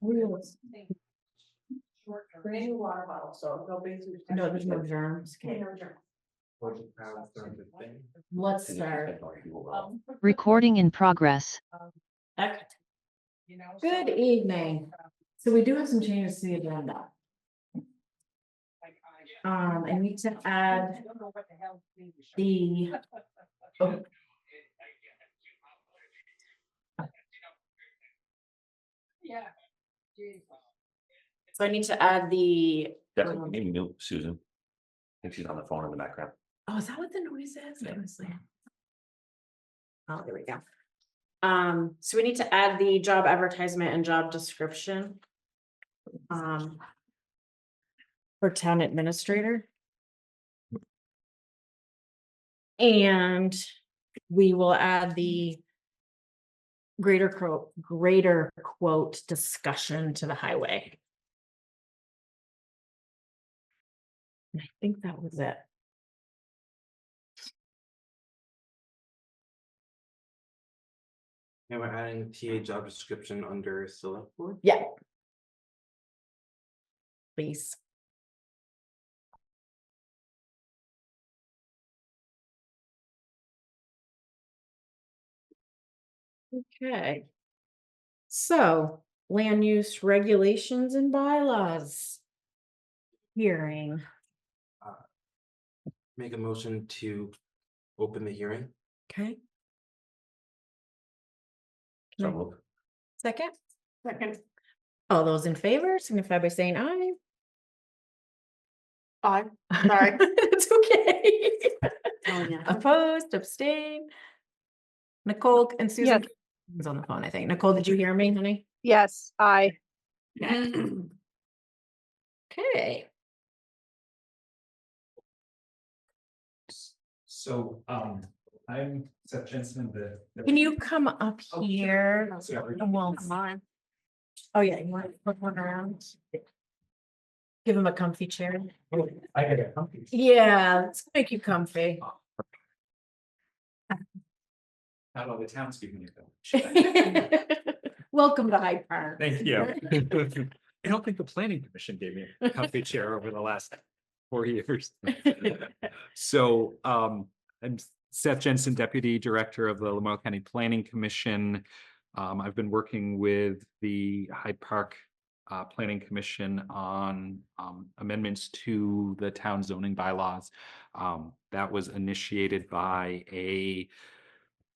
Bring a water bottle, so no big. No, there's no germs. Okay. Let's start. Recording in progress. Okay. Good evening. So we do have some changes to the agenda. I need to add the. Oh. So I need to add the. Definitely, maybe mute Susan. I think she's on the phone in the background. Oh, is that what the noise is? Honestly. Oh, there we go. So we need to add the job advertisement and job description. For town administrator. And we will add the greater quote discussion to the highway. And I think that was it. And we're adding TA job description under select board. Yeah. Please. Okay. So land use regulations and bylaws. Hearing. Make a motion to open the hearing. Okay. So moved. Second. All those in favor signify by saying aye. Aye. Sorry. It's okay. Oh, yeah. Opposed, abstain. Nicole and Susan is on the phone, I think. Nicole, did you hear me, honey? Yes, aye. Okay. So, I'm Seth Jensen, Can you come up here? And we'll- Oh, yeah, you want to put one around? Give him a comfy chair. I got a comfy. Yeah, let's make you comfy. How about the townspeople? Welcome to Hyde Park. Thank you. I don't think the planning commission gave me a comfy chair over the last 4 years. So, I'm Seth Jensen, Deputy Director of the Lamoille County Planning Commission. I've been working with the Hyde Park Planning Commission on amendments to the town zoning bylaws. That was initiated by a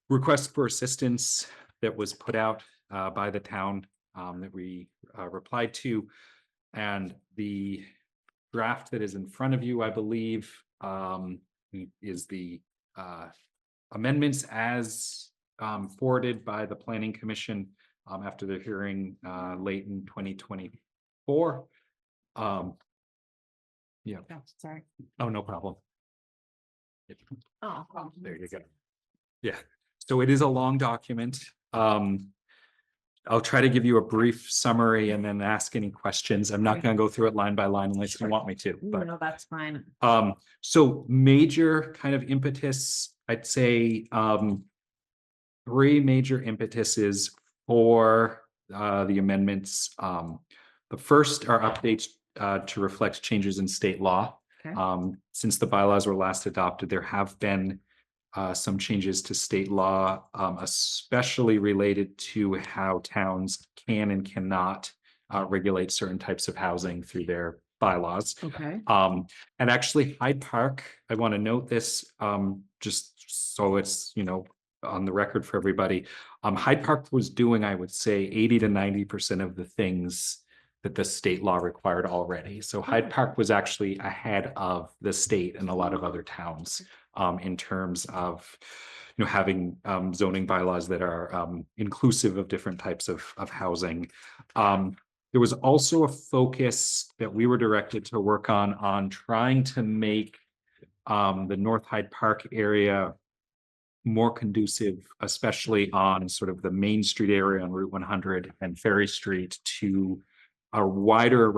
request for assistance that was put out by the town that we replied to. And the draft that is in front of you, I believe, is the amendments as forwarded by the Planning Commission after the hearing late in 2024. Yeah. Oh, sorry. Oh, no problem. Oh, There you go. Yeah, so it is a long document. I'll try to give you a brief summary and then ask any questions. I'm not going to go through it line by line unless you want me to, but no, that's fine. so major kind of impetus, I'd say, 3 major impetuses for the amendments. The first are updates to reflect changes in state law. Okay. Since the bylaws were last adopted, there have been some changes to state law, especially related to how towns can and cannot regulate certain types of housing through their bylaws. Okay. And actually Hyde Park, I want to note this, just so it's, on the record for everybody. Hyde Park was doing, I would say, 80 to 90% of the things that the state law required already. So Hyde Park was actually ahead of the state and a lot of other towns in terms of, having zoning bylaws that are inclusive of different types of housing. There was also a focus that we were directed to work on trying to make the North Hyde Park area more conducive, especially on sort of the Main Street area on Route 100 and Ferry Street, to a wider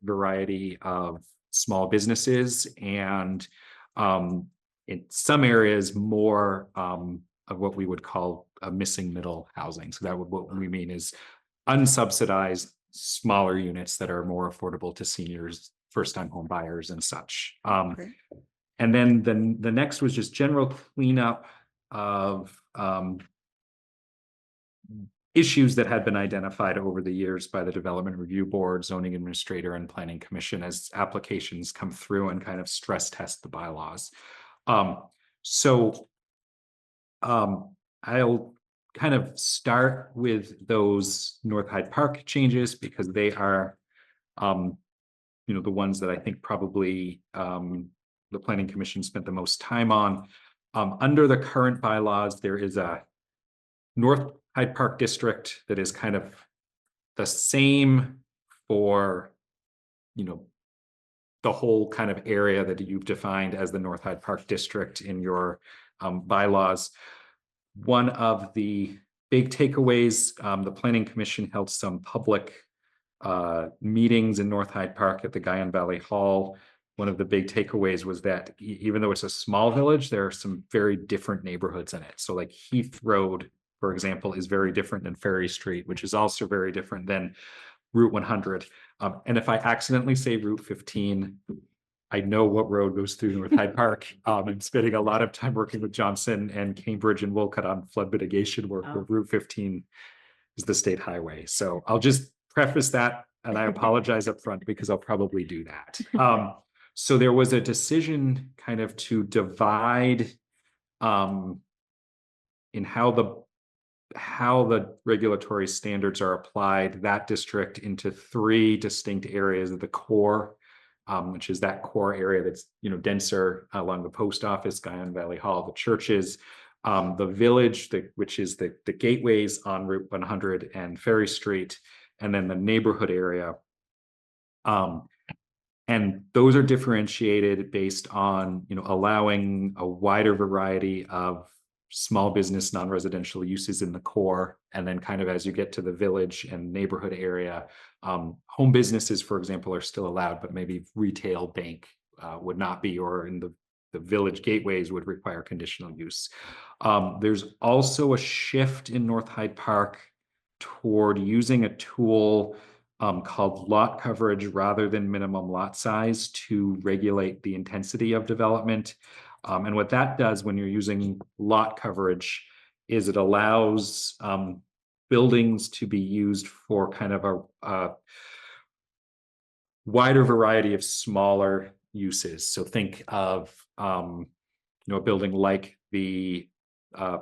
variety of small businesses and in some areas more of what we would call a missing middle housing. So that would, what we mean is unsubsidized smaller units that are more affordable to seniors, first-time home buyers and such. Okay. And then the next was just general cleanup of issues that had been identified over the years by the Development Review Board, Zoning Administrator, and Planning Commission as applications come through and kind of stress test the bylaws. I'll kind of start with those North Hyde Park changes because they are, the ones that I think probably the Planning Commission spent the most time on. Under the current bylaws, there is a North Hyde Park district that is kind of the same for, the whole kind of area that you've defined as the North Hyde Park district in your bylaws. One of the big takeaways, the Planning Commission held some public meetings in North Hyde Park at the Guyan Valley Hall. One of the big takeaways was that even though it's a small village, there are some very different neighborhoods in it. So like Heath Road, for example, is very different than Ferry Street, which is also very different than Route 100. And if I accidentally say Route 15, I know what road goes through North Hyde Park. I'm spending a lot of time working with Johnson and Cambridge and Wolcott on flood mitigation work. Oh. Route 15 is the state highway. So I'll just preface that, and I apologize up front because I'll probably do that. So there was a decision kind of to divide in how the regulatory standards are applied, that district into 3 distinct areas of the core, which is that core area that's denser along the post office, Guyan Valley Hall, the churches, the village, which is the gateways on Route 100 and Ferry Street, and then the neighborhood area. And those are differentiated based on allowing a wider variety of small business, non-residential uses in the core. And then kind of as you get to the village and neighborhood area, home businesses, for example, are still allowed, but maybe retail bank would not be, or in the village gateways would require conditional use. There's also a shift in North Hyde Park toward using a tool called lot coverage rather than minimum lot size to regulate the intensity of development. And what that does when you're using lot coverage is it allows buildings to be used for kind of a wider variety of smaller uses. So think of a building like the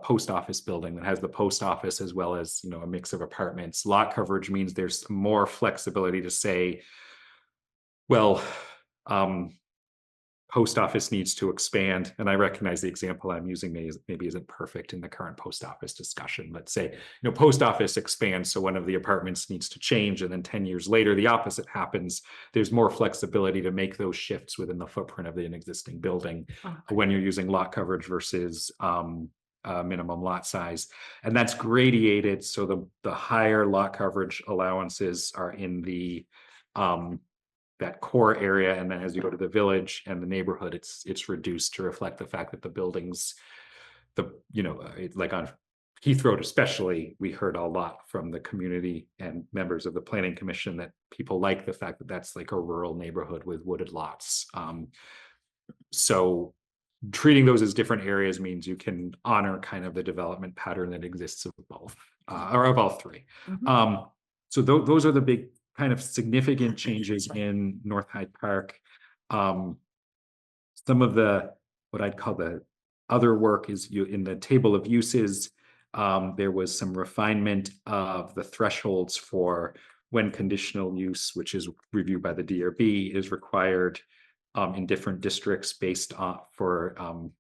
post office building that has the post office as well as a mix of apartments. Lot coverage means there's more flexibility to say, well, post office needs to expand. And I recognize the example I'm using maybe isn't perfect in the current post office discussion. Let's say, post office expands, so one of the apartments needs to change, and then 10 years later, the opposite happens. There's more flexibility to make those shifts within the footprint of an existing building when you're using lot coverage versus minimum lot size. And that's gradiated. So the higher lot coverage allowances are in the that core area, and then as you go to the village and the neighborhood, it's reduced to reflect the fact that the buildings, like on Heath Road especially, we heard a lot from the community and members of the Planning Commission that people like the fact that that's like a rural neighborhood with wooded lots. So treating those as different areas means you can honor kind of the development pattern that exists of both, or of all 3. So those are the big kind of significant changes in North Hyde Park. Some of what I'd call the other work is in the table of uses. There was some refinement of the thresholds for when conditional use, which is reviewed by the DRB, is required in different districts based on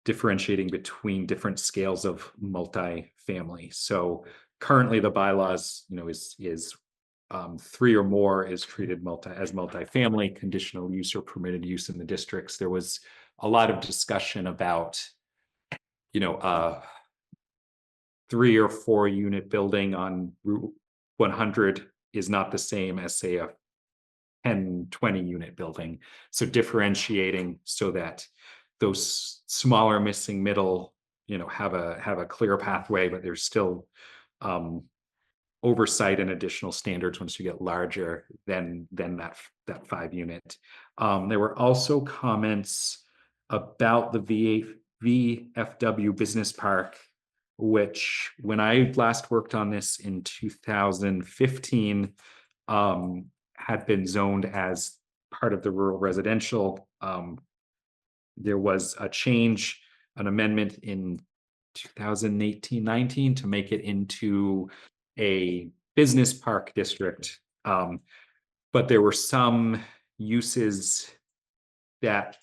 differentiating between different scales of multifamily. So currently the bylaws, is 3 or more is treated as multifamily. Conditional use or permitted use in the districts. There was a lot of discussion about, 3 or 4 unit building on Route 100 is not the same as, say, a 10-20 unit building. So differentiating so that those smaller missing middle, have a clear pathway, but there's still oversight and additional standards once you get larger than that 5 unit. There were also comments about the VFW Business Park, which when I last worked on this in 2015, had been zoned as part of the rural residential. There was a change, an amendment in 2018-19 to make it into a business park district. But there were some uses that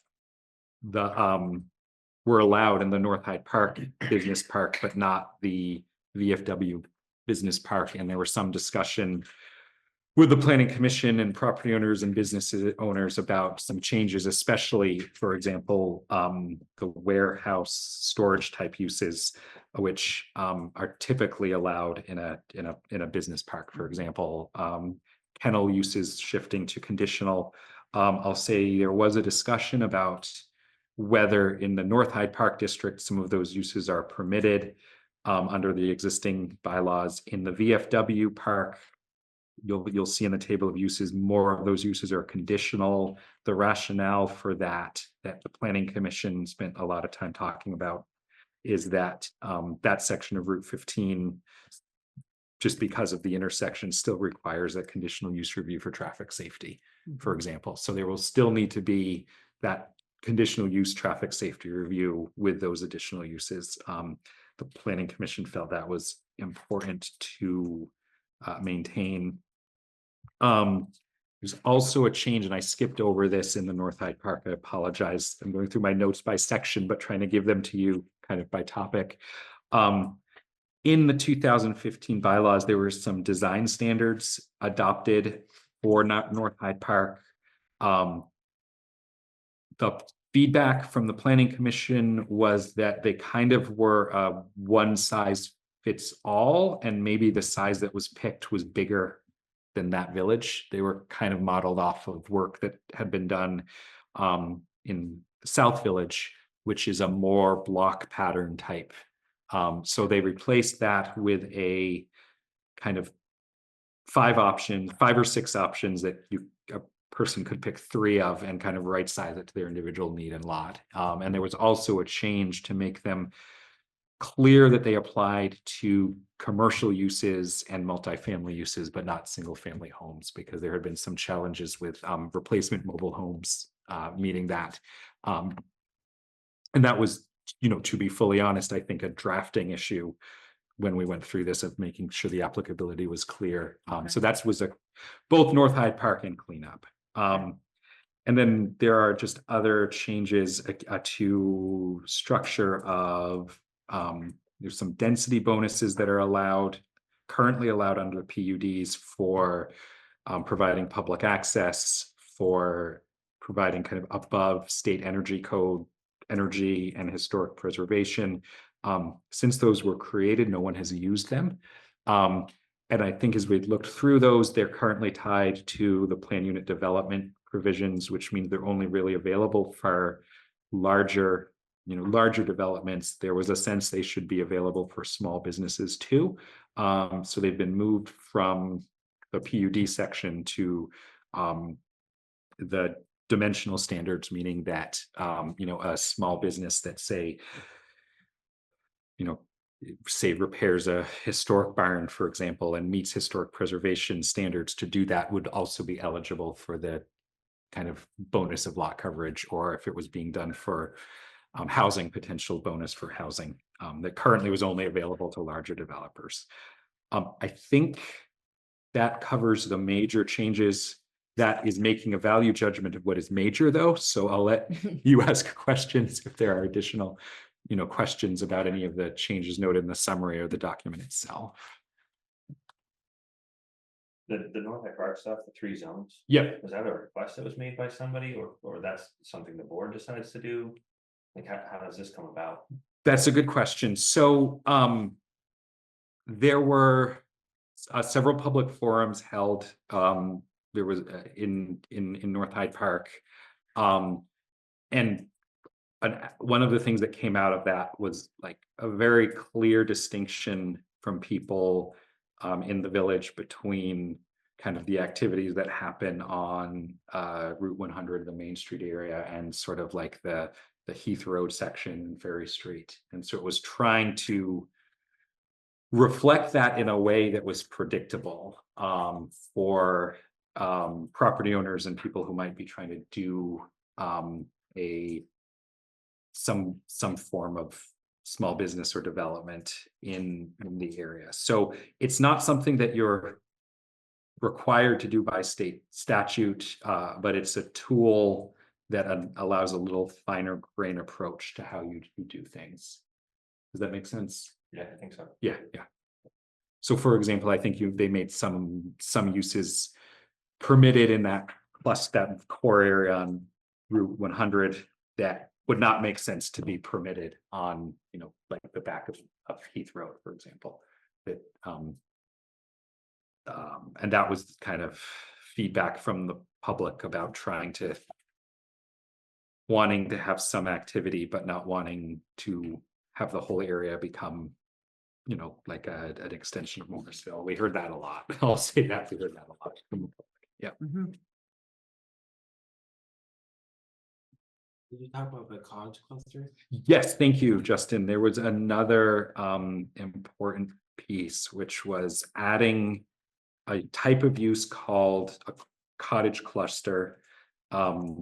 were allowed in the North Hyde Park Business Park, but not the VFW Business Park. And there was some discussion with the planning commission and property owners and business owners about some changes, especially, for example, the warehouse storage type uses, which are typically allowed in a business park, for example. Kennel uses shifting to conditional. I'll say there was a discussion about whether in the North Hyde Park district, some of those uses are permitted under the existing bylaws. In the VFW park, you'll see in the table of uses, more of those uses are conditional. The rationale for that the planning commission spent a lot of time talking about is that that section of Route 15, just because of the intersection, still requires a conditional use review for traffic safety, for example. So there will still need to be that conditional use traffic safety review with those additional uses. The planning commission felt that was important to maintain. There's also a change, and I skipped over this in the North Hyde Park. I apologize. I'm going through my notes by section, but trying to give them to you kind of by topic. In the 2015 bylaws, there were some design standards adopted for North Hyde Park. The feedback from the planning commission was that they kind of were one size fits all, and maybe the size that was picked was bigger than that village. They were kind of modeled off of work that had been done in the South Village, which is a more block pattern type. So they replaced that with a kind of 5 or 6 options that a person could pick 3 of and kind of right size it to their individual need and lot. And there was also a change to make them clear that they applied to commercial uses and multifamily uses, but not single family homes, because there had been some challenges with replacement mobile homes meeting that. And that was, to be fully honest, I think a drafting issue when we went through this of making sure the applicability was clear. So that was both North Hyde Park and cleanup. And then there are just other changes to structure of, there's some density bonuses that are currently allowed under PUDs for providing public access, for providing kind of above state energy code energy and historic preservation. Since those were created, no one has used them. And I think as we looked through those, they're currently tied to the plan unit development provisions, which means they're only really available for larger developments. There was a sense they should be available for small businesses too. So they've been moved from the PUD section to the dimensional standards, meaning that a small business that say repairs a historic barn, for example, and meets historic preservation standards, to do that would also be eligible for the kind of bonus of lot coverage, or if it was being done for housing, potential bonus for housing that currently was only available to larger developers. I think that covers the major changes. That is making a value judgment of what is major, though. So I'll let you ask questions if there are additional, questions about any of the changes noted in the summary or the document itself. The North Hyde Park stuff, the 3 zones. Yep. Was that a request that was made by somebody, or that's something the board decides to do? Like, how does this come about? That's a good question. So there were several public forums held. There was in North Hyde Park, and one of the things that came out of that was like a very clear distinction from people in the village between kind of the activities that happen on Route 100, the Main Street area, and sort of like the Heath Road section and Ferry Street. And so it was trying to reflect that in a way that was predictable for property owners and people who might be trying to do some form of small business or development in the area. So it's not something that you're required to do by state statute, but it's a tool that allows a little finer grain approach to how you do things. Does that make sense? Yeah, I think so. Yeah, yeah. So for example, I think they made some uses permitted in that core area on Route 100 that would not make sense to be permitted on, like the back of Heath Road, for example. That and that was kind of feedback from the public about wanting to have some activity, but not wanting to have the whole area become, like an extension of Morrisville. We heard that a lot. I'll say that we heard that a lot. Yeah. Did you talk about the cottage cluster? Yes, thank you, Justin. There was another important piece, which was adding a type of use called a cottage cluster,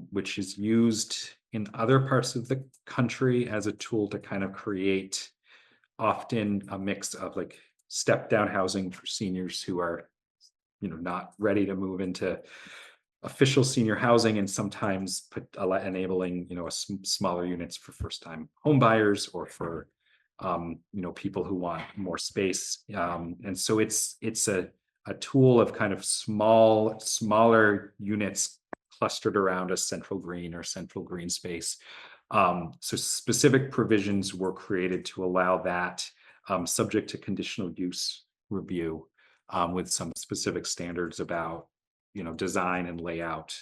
which is used in other parts of the country as a tool to kind of create often a mix of like step down housing for seniors who are, not ready to move into official senior housing, and sometimes enabling, smaller units for first time home buyers or for, people who want more space. And so it's a tool of kind of smaller units clustered around a central green or central green space. So specific provisions were created to allow that, subject to conditional use review, with some specific standards about, design and layout,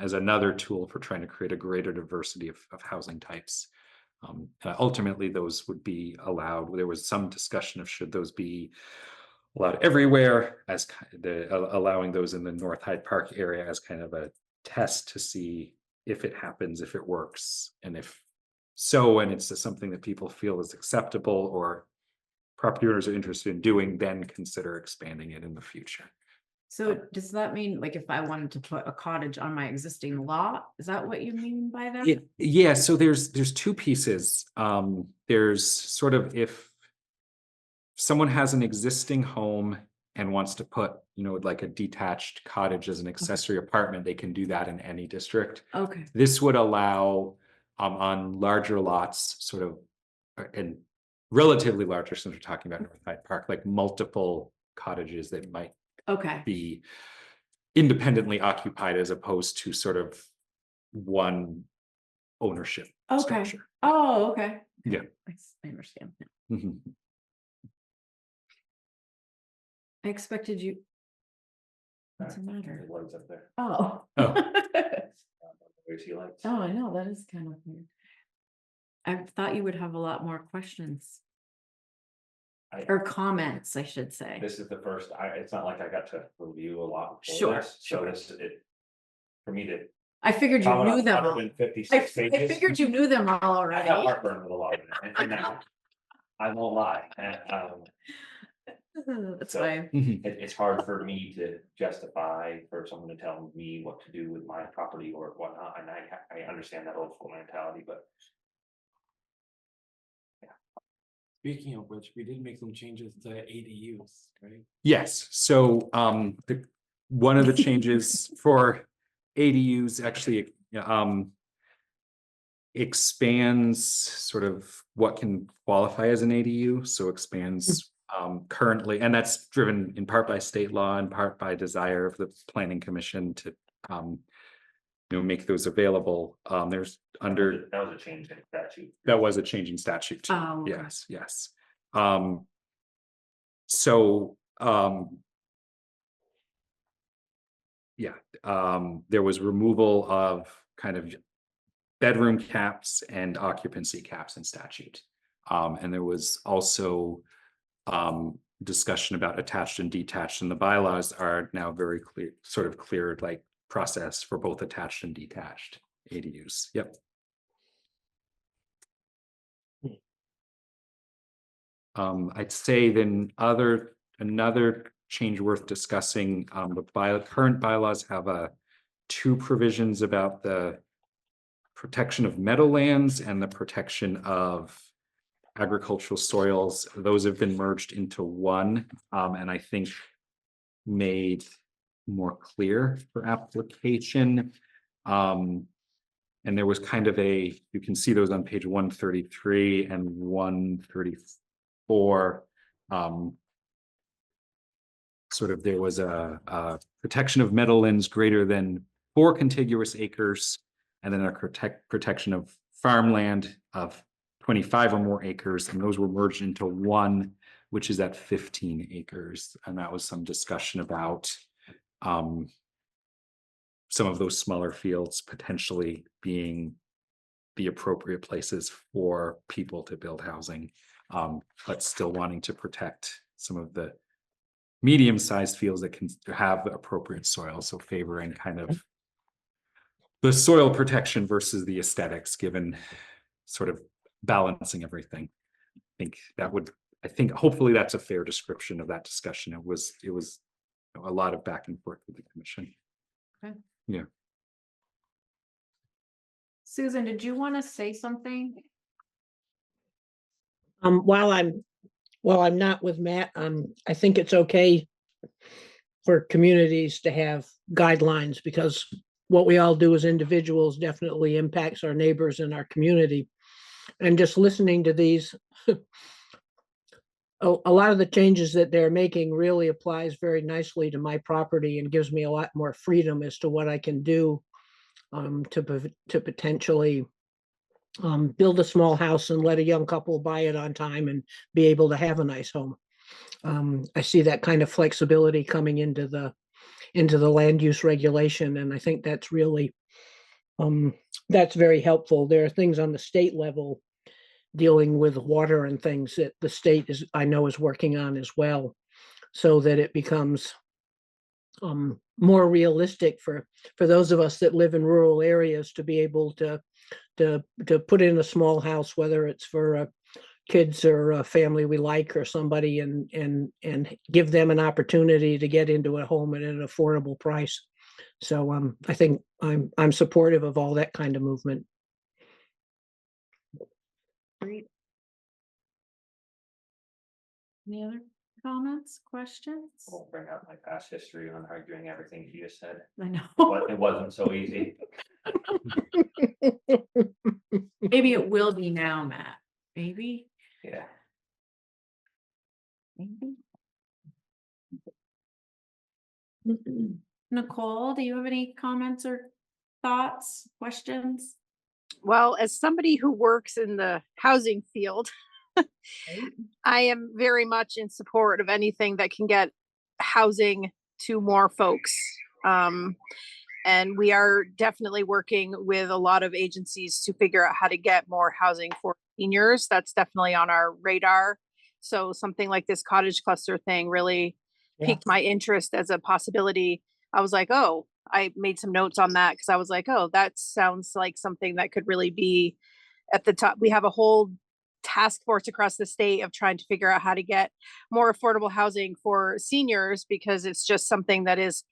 as another tool for trying to create a greater diversity of housing types. Ultimately, those would be allowed. There was some discussion of should those be allowed everywhere, as allowing those in the North Hyde Park area as kind of a test to see if it happens, if it works, and if so, and it's just something that people feel is acceptable or property owners are interested in doing, then consider expanding it in the future. So does that mean, like, if I wanted to put a cottage on my existing lot, is that what you mean by that? Yeah, so there's two pieces. There's sort of if someone has an existing home and wants to put, like a detached cottage as an accessory apartment, they can do that in any district. Okay. This would allow on larger lots, sort of, and relatively larger, since we're talking about North Hyde Park, like multiple cottages that might be independently occupied as opposed to sort of one ownership structure. Oh, okay. Yeah. I understand. Mhm. I expected you. What's the matter? The lights up there. Oh. Where's he lights? Oh, I know, that is kind of weird. I thought you would have a lot more questions. Or comments, I should say. This is the first, it's not like I got to review a lot. before Sure, this, So sure. for me to. I figured you comment knew on them. 156 I pages, figured you knew them all I already. have heartburn with a lot of it, and now I won't lie. That's So- fine. It's hard for me to justify for someone to tell me what to do with my property or whatnot, and I understand that old school mentality, but. Speaking of which, we did make some changes to ADUs, right? Yes, so one of the changes for ADUs actually expands sort of what can qualify as an ADU, so expands currently, and that's driven in part by state law, in part by desire of the Planning Commission to make those available. There's under That was a change in statute. that was a change in statute too. Oh, okay. Yes. There was removal of kind of bedroom caps and occupancy caps in statute. And there was also discussion about attached and detached, and the bylaws are now very clear, sort of clear, like process for both attached and detached ADUs. Yep. I'd say then another change worth discussing, the current bylaws have two provisions about the protection of meadowlands and the protection of agricultural soils. Those have been merged into one, and I think made more clear for application. And there was kind of you can see those on page 133 and 134. Sort of there was a protection of meadowlands greater than 4 contiguous acres, and then a protection of farmland of 25 or more acres, and those were merged into one, which is at 15 acres. And that was some discussion about some of those smaller fields potentially being the appropriate places for people to build housing, but still wanting to protect some of the medium-sized fields that can have the appropriate soil. So favoring kind of the soil protection versus the aesthetics, given sort of balancing everything. I think hopefully that's a fair description of that discussion. It was a lot of back and forth with the commission. Okay. Yeah. Susan, did you want to say something? While I'm not with Matt, I think it's okay for communities to have guidelines, because what we all do as individuals definitely impacts our neighbors and our community. And just listening to these, a lot of the changes that they're making really applies very nicely to my property and gives me a lot more freedom as to what I can do to potentially build a small house and let a young couple buy it on time and be able to have a nice home. I see that kind of flexibility coming into the land use regulation, and I think that's really that's very helpful. There are things on the state level dealing with water and things that the state I know is working on as well, so that it becomes more realistic for those of us that live in rural areas to be able to put in a small house, whether it's for kids or a family we like or somebody, and give them an opportunity to get into a home at an affordable price. So I think I'm supportive of all that kind of movement. Great. Any other comments, questions? Won't bring up my past history on arguing everything he just said, I know. but it wasn't so easy. Maybe it will be now, Matt. Maybe. Yeah. Maybe. Nicole, do you have any comments or thoughts, questions? Well, as somebody who works in the housing field, I am very much in support of anything that can get housing to more folks. And we are definitely working with a lot of agencies to figure out how to get more housing for seniors. That's definitely on our radar. So something like this cottage cluster thing really piqued my interest as a possibility. I was like, oh, I made some notes on that because I was like, oh, that sounds like something that could really be at the top. We have a whole task force across the state of trying to figure out how to get more affordable housing for seniors, because it's just something that is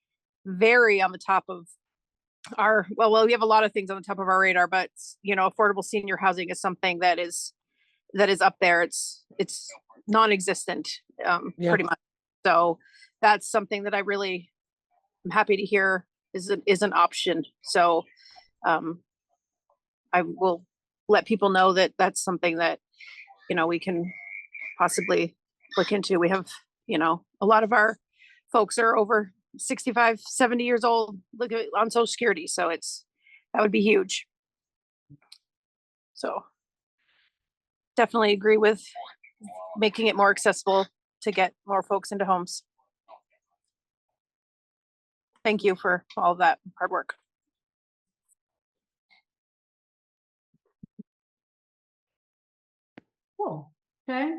very on the top of our, well, we have a lot of things on the top of our radar, but affordable senior housing is something that is up there. It's non-existent, pretty much. So that's something that I really am happy to hear is an option. So I will let people know that that's something that we can possibly look into. We have a lot of our folks are over 65, 70 years old, look at on Social Security. So that would be huge. So definitely agree with making it more accessible to get more folks into homes. Thank you for all of that hard work. Cool. Okay.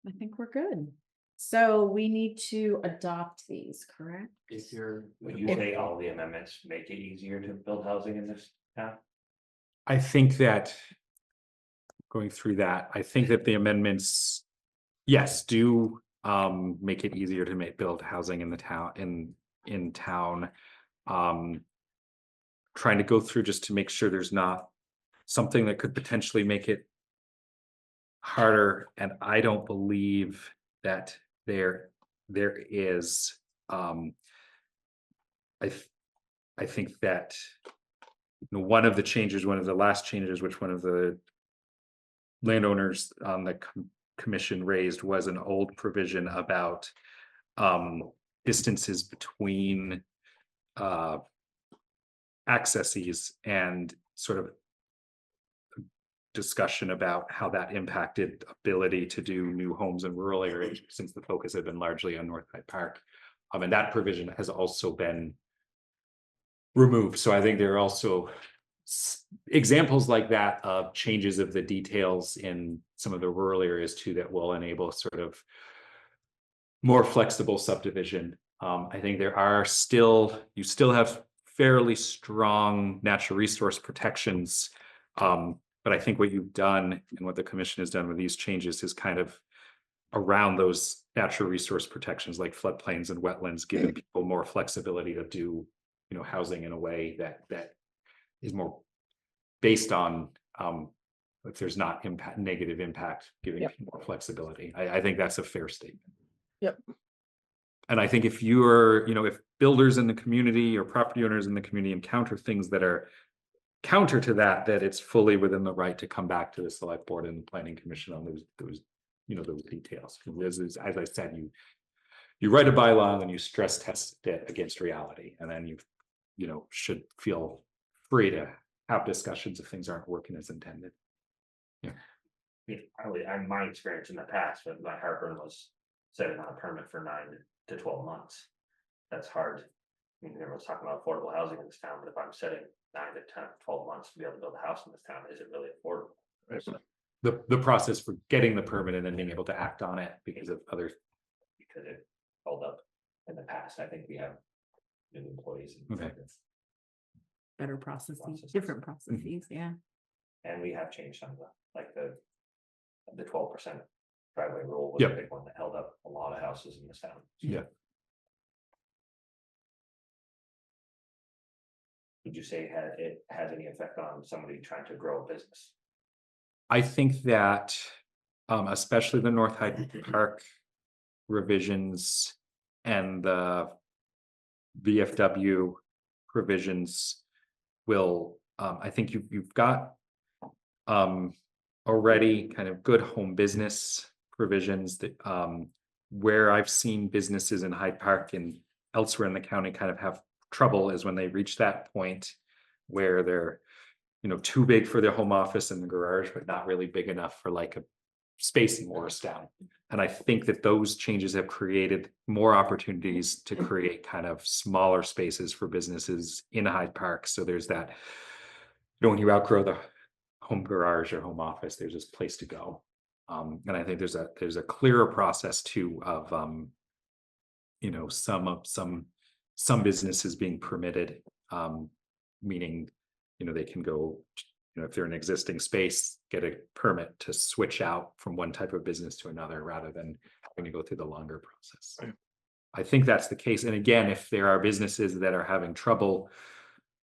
I think we're good. So we need to adopt these, correct? If you're. Would you say all the amendments make it easier to build housing in this town? I think that going through that, I think that the amendments, yes, do make it easier to build housing in the town, in town. Trying to go through just to make sure there's not something that could potentially make it harder, and I don't believe that there is. I think that one of the last changes, which one of the landowners on the commission raised, was an old provision about distances between accesses, and sort of discussion about how that impacted ability to do new homes in rural areas, since the focus had been largely on North Hyde Park. And that provision has also been removed. So I think there are also examples like that of changes of the details in some of the rural areas too, that will enable sort of more flexible subdivision. I think you still have fairly strong natural resource protections. But I think what you've done and what the commission has done with these changes is kind of around those natural resource protections like floodplains and wetlands, giving people more flexibility to do, housing in a way that is more based on if there's not negative impact, giving people more flexibility. I think that's a fair statement. Yep. And I think if you're, if builders in the community or property owners in the community encounter things that are counter to that it's fully within the right to come back to the select board and planning commission on those details. Because as I said, you write a bylaw and you stress test it against reality, and then you should feel free to have discussions if things aren't working as intended. My experience in the past with my heartburn was setting on a permit for 9 to 12 months. That's hard. I mean, everyone's talking about affordable housing in this town, but if I'm setting 9 to 10, 12 months to be able to build a house in this town, is it really affordable? Right. So the process for getting the permit and then being able to act on it because of other, Because it held up in the past. I think we have new employees. Okay. Better processes, Processes. different processes, yeah. And we have changed some of the 12% driveway rule was Yep. a big one that held up a lot of houses in this town. Yeah. Would you say it has any effect on somebody trying to grow a business? I think that especially the North Hyde Park revisions and the VFW provisions will, I think you've got already kind of good home business provisions that where I've seen businesses in Hyde Park and elsewhere in the county kind of have trouble is when they reach that point where they're too big for their home office and the garage, but not really big enough for like a space in Morristown. And I think that those changes have created more opportunities to create kind of smaller spaces for businesses in Hyde Park. So there's that, when you outgrow the home garage or home office, there's this place to go. And I think there's a clearer process too of some businesses being permitted, meaning they can go, if they're in an existing space, get a permit to switch out from one type of business to another rather than having to go through the longer process. Right. I think that's the case. And again, if there are businesses that are having trouble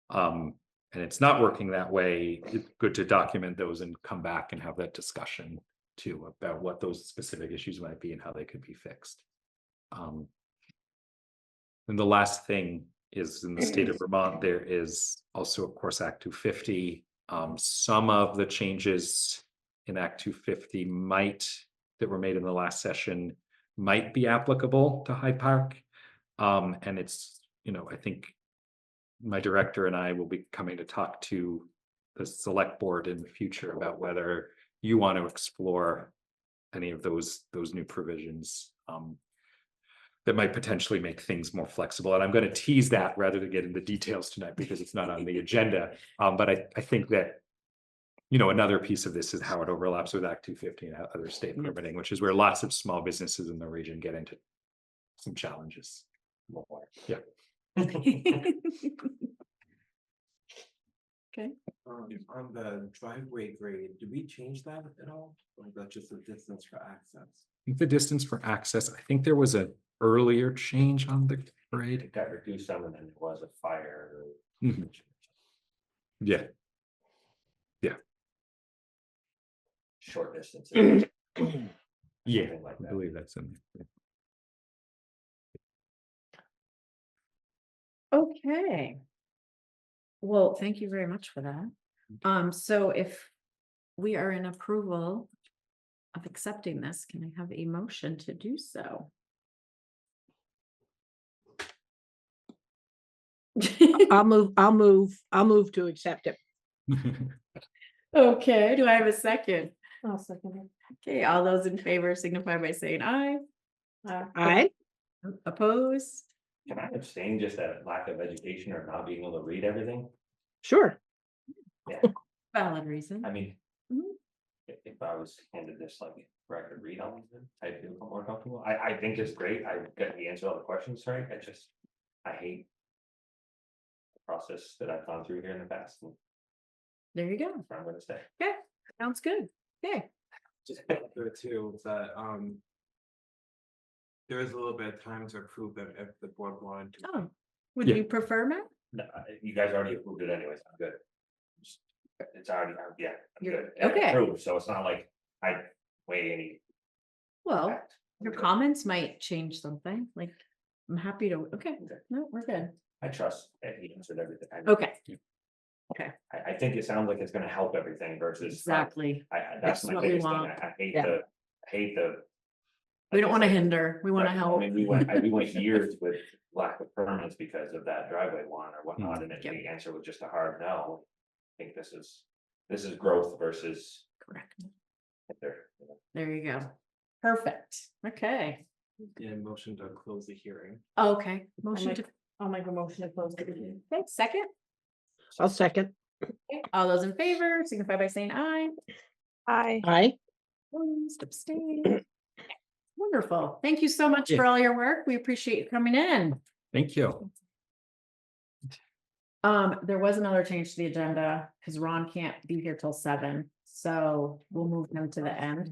and it's not working that way, it's good to document those and come back and have that discussion too about what those specific issues might be and how they could be fixed. And the last thing is in the state of Vermont, there is also, of course, Act 250. Some of the changes in Act 250 that were made in the last session might be applicable to Hyde Park. And it's, I think my director and I will be coming to talk to the select board in the future about whether you want to explore any of those new provisions that might potentially make things more flexible. And I'm going to tease that rather than get into details tonight because it's not on the agenda. But I think that, you know, another piece of this is how it overlaps with Act 250 and other state permitting, which is where lots of small businesses in the region get into some challenges. Yeah. Okay, On the driveway grade, do we change that at all? Or that's just the distance for access? I think the distance for access, I think there was an earlier change on the grade. It got reduced some and then there was a fire. Mhm. Yeah, Short distances. yeah, Something like I that. believe that's in. okay. Well, thank you very much for that. So if we are in approval of accepting this, can I have a motion to do so? I'll move to accept it. Okay, do I have a second? I'll second it. Okay, all those in favor signify by saying aye. Aye. Opposed? Can I abstain just at lack of education or not being able to read everything? Sure. Yeah, Valid reason. I mean. Mhm. If I was handed this like record read on it, I'd feel more comfortable. I think it's great. I get the answer to all the questions, right? I hate. The process that I've gone through here in the past, and There you go. that's where I'm gonna stay. Okay, sounds good. Okay. Just there too, that there is a little bit of time to approve them if the board wanted to. Oh, would Yeah. you prefer, Matt? No, you guys already approved it anyways, I'm good. It's already, yeah, I'm You're- good. And okay. approved, so it's not like I weigh any. Well, impact. your comments might change something, like, I'm happy to, okay, no, we're good. I trust that he answered everything. Okay, I think it sounds like it's gonna help everything versus. exactly. That's That's my what we biggest thing. want. I hate Yeah. the. We don't like I want to said, hinder, we want to right, help. I mean, we went years with lack of permits because of that driveway one or whatnot, and Yep. the answer was just a hard no. I think this is growth versus. Correct. There, you know. There you go. Perfect. Okay. In motion to close the hearing. Okay. Motion to, I'll make a motion to close. Okay, second. I'll second. Okay, all those in favor signify by saying aye. Aye. Aye. Opposed, abstain. Wonderful. Thank you so much Yeah. for all your work. We appreciate you coming in. Thank you. There was another change to the agenda because Ron can't be here till 7, so we'll move him to the end.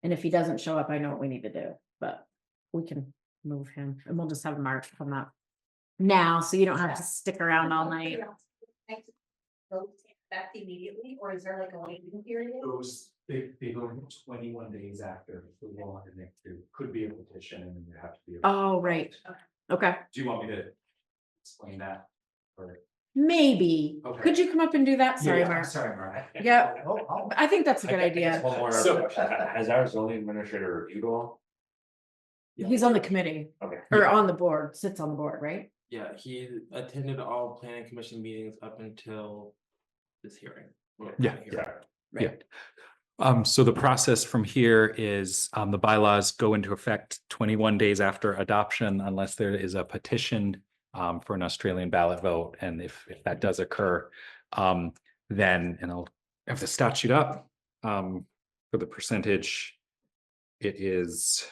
And if he doesn't show up, I know what we need to do, but we can move him and we'll just have Mark come up now, so you don't have to stick around all night. Effect immediately, or is there like a waiting period? Those, they go 21 days after the law, and there could be a petition and then you have to be. Oh, right. Okay, Do you want me to explain that? Or? maybe. Okay. Could you come up and do that? Sorry, Yeah, Mark. Sorry, Mark. Yeah. Oh, I think that's a good I guess idea. One more So- question. Has our zoning administrator reviewed all? He's on the committee Okay. or on the board, sits on the board, right? Yeah, he attended all planning commission meetings up until this hearing. Well, Yeah. hearing. Yeah. So the process from here is, the bylaws go into effect 21 days after adoption unless there is a petition for an Australian ballot vote. And if that does occur, then, and I'll have the statute up, for the percentage, it is.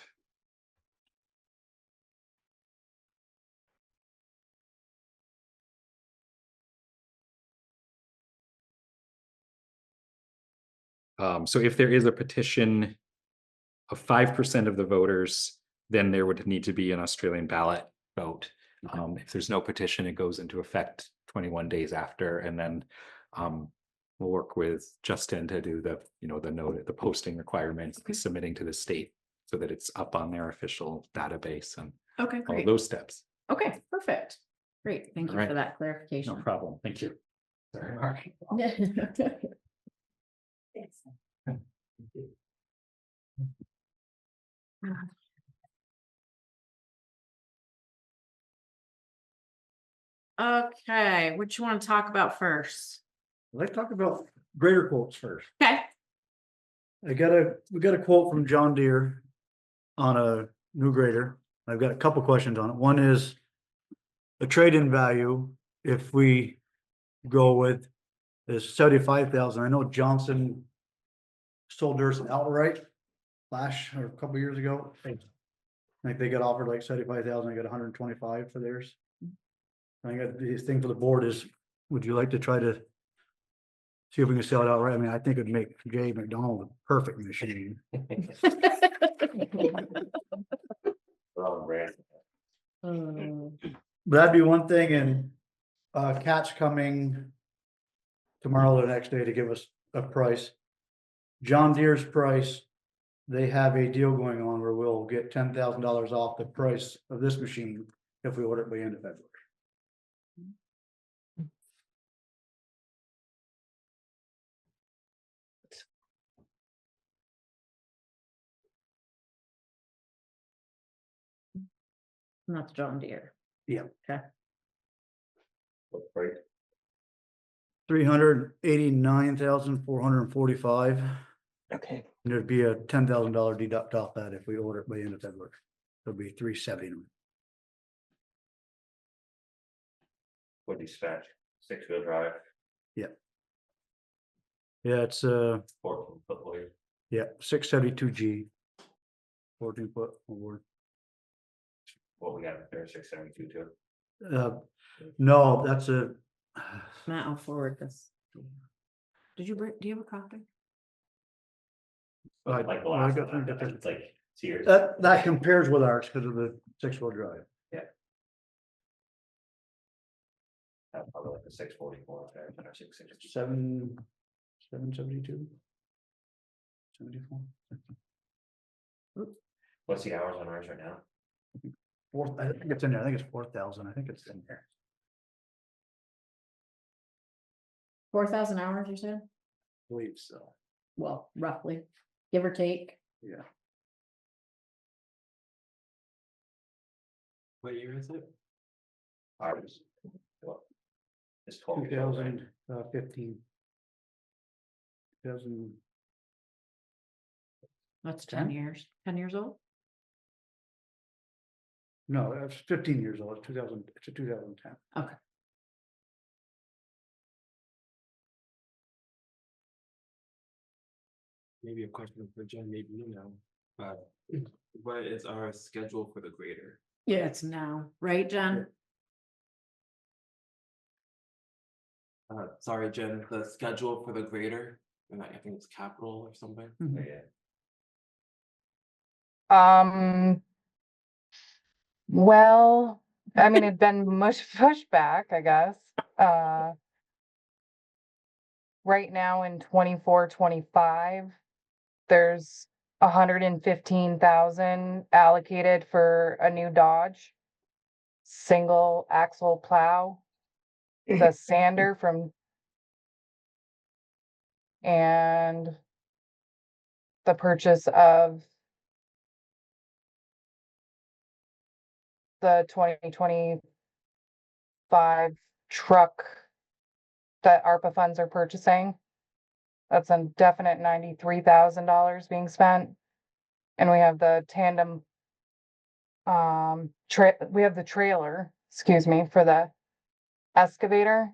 So if there is a petition of 5% of the voters, then there would need to be an Australian ballot vote. If there's no petition, it goes into effect 21 days after, and then we'll work with Justin to do the, the posting requirements, Okay. submitting to the state so that it's up on their official database and Okay, all great. those steps. Okay, perfect. Great. Thank you All for right. that No clarification. problem. Thank you. Sorry, Mark. Okay, what you want to talk about first? Let's talk about grader quotes first. Okay, We got a quote from John Deere on a new grader. I've got a couple questions on it. One is the trade-in value, if we go with is 75,000. I know Johnson sold theirs outright or a couple years ago. I think they got offered like 75,000. I got 125 for theirs. I think the thing for the board is, would you like to try to see if we can sell it outright? I mean, I think it'd make Jay McDonald a perfect machine. Wrong brand. That'd be one thing, and Cat's coming tomorrow or the next day to give us a price. John Deere's price, they have a deal going on where we'll get $10,000 off the price of this machine if we order it by the end of February. Not the John Deere. Yeah. Okay. Right, 389,445. Okay. There'd be a $10,000 deduct off that if we order it by the end of February. It'll be 370. would dispatch, 6-wheel drive, Yeah, it's 14-foot wheel. yeah, 672G. 14-foot award. What we got there, 672 too. No, that's a. Matt, I'll forward this. Did you bring, do you have a copy? Like the last one, it's like Sears. That compares with ours because of the 6-wheel drive. Probably like a 644 there, or 660. 772. 74. What's the hours on ours right now? I think it's in there. I think it's 4,000. I think it's in there. 4,000 hours, you said? I believe so. Well, roughly, give or take. Yeah. What year is it? Ours. What? It's 12 years old, right? 2015. 2000. That's 10 Ten? years, 10 years old? No, that's 15 years old. It's 2000. It's a 2010. Okay. Maybe a question for Jen, maybe you know, but what is our schedule for the grader? Yeah, it's now, right, Jen? Sorry, Jen, the schedule for the grader, and I think it's capital or something. Mhm. Yeah. Well, I mean, it'd been pushed back, I guess. Right now in 24-25, there's 115,000 allocated for a new Dodge single axle plow, the sander and the purchase of the 2025 truck that ARPA funds are purchasing. That's a definite $93,000 being spent. And we have the tandem, we have the trailer, excuse me, for the excavator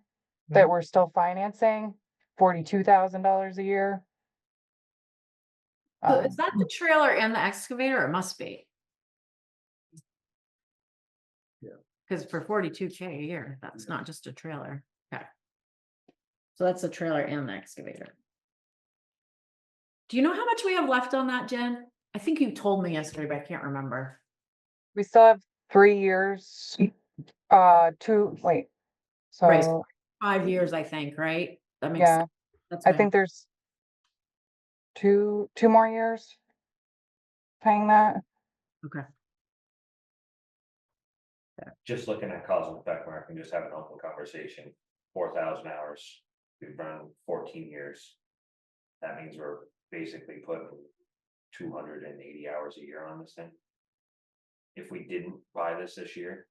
that we're still financing, $42,000 a year. So is that the trailer and the excavator? It must be. Yeah. Cause for 42K a year, that's not just a trailer. Okay. So that's the trailer and the excavator. Do you know how much we have left on that, Jen? I think you told me yesterday, but I can't remember. We still have 3 years, Right. so, 5 years, I think, right? That makes yeah, sense. That's I what think there's two more years paying that. Okay. Just looking at cause and effect, where I can just have an open conversation, 4,000 hours, we've run 14 years. That means we're basically putting 280 hours a year on this thing. If we didn't buy this year,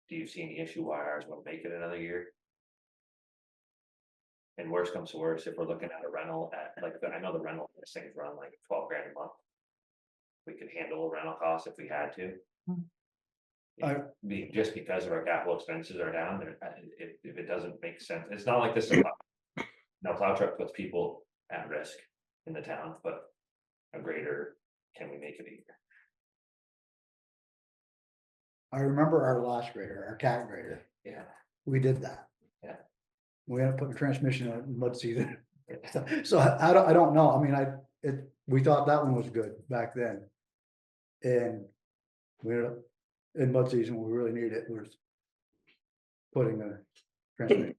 do you see any issue why ours won't make it another year? And worst comes to worst, if we're looking at a rental at, like, I know the rental, this thing's run like 12 grand a month. We could handle a rental cost if we had to. Just because our capital expenses are down, if it doesn't make sense, it's not like this. Is no plow truck puts people at risk in the town, but a grader, can we make it easier? I remember our last grader, our cat grader, Yeah. we did that. Yeah. We had to put the transmission in mud season. So I don't know, I mean, we thought that one was good back then. And we ended up in mud season, we really needed it, was putting a transmission.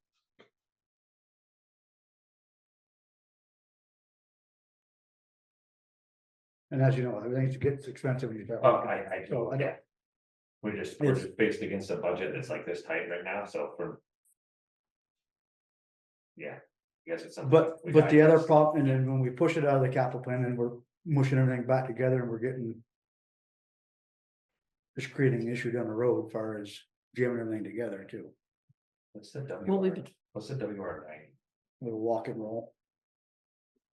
And as you know, everything gets expensive when you start. Oh, working. I So I yeah. don't, We're just It's- based against a budget that's like this tight right now, so for. Yeah, I guess it's something. but we the gotta other just- problem, and then when we push it out of the capital plan and we're mushing everything back together and we're getting. Just creating an issue down the road as far as jamming everything together too, What's the Well, WR, we've- what's the WR9? we'll walk and roll.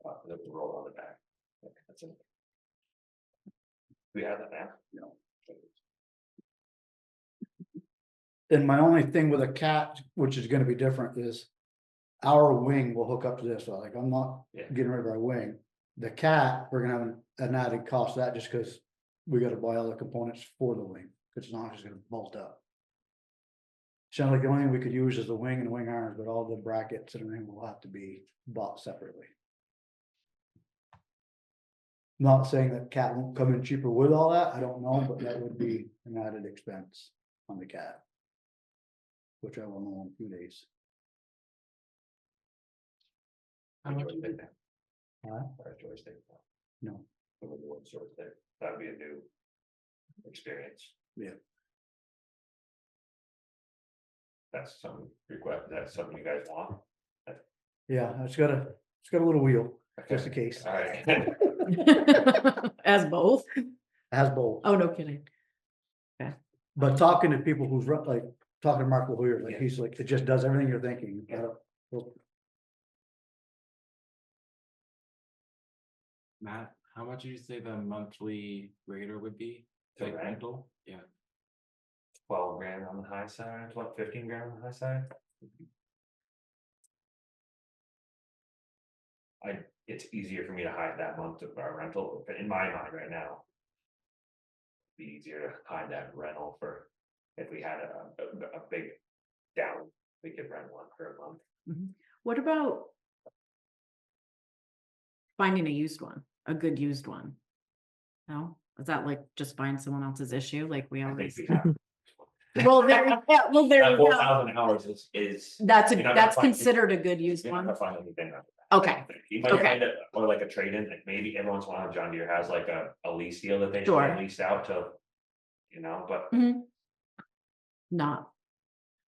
The roll on the back. Okay, that's it. We have that now? No. And my only thing with a cat, which is gonna be different, is. Our wing will hook up to this, so like, I'm not Yeah. getting rid of our wing. The cat, we're gonna have an added cost to that just cause we gotta buy all the components for the wing, cause it's not just gonna bolt up. Sound like the only thing we could use is the wing and the wing irons, but all the brackets and everything will have to be bought separately. Not saying that cat won't come in cheaper with all that, I don't know, but that would be an added expense on the cat. Which I will know in a few days. How much is it now? Huh? Or joystick? No, The one sort there, that'd be a new. Experience. Yeah. That's some request, that's something you guys want? yeah, it's got a little wheel, just in Okay, case. all right. As both? It has both, Oh, no kidding. but talking to people who's like, talking to Mark LaHoyer, like, Yeah. he's like, it just does everything you're thinking. Well, Matt, how much did you say the monthly grader would be? The Like rent? rental? Yeah. 12 grand on the high side, 15 grand on the high side. It's easier for me to hide that month of our rental, but in my mind right now. Be easier to hide that rental for, if we had a big down, we could rent one for a month. What about? Finding a used one, a good used one? No, is that like just find someone else's issue, like we I think always? we have. Well, there, yeah, well, there That you go. 4,000 hours is. That's you're not gonna find- considered a good used You're not one. gonna find anything. Okay, You might Okay. find it, or like a trade-in, like maybe every once in a while John Deere has like a lease deal that they Sure. lease out to. You know, but not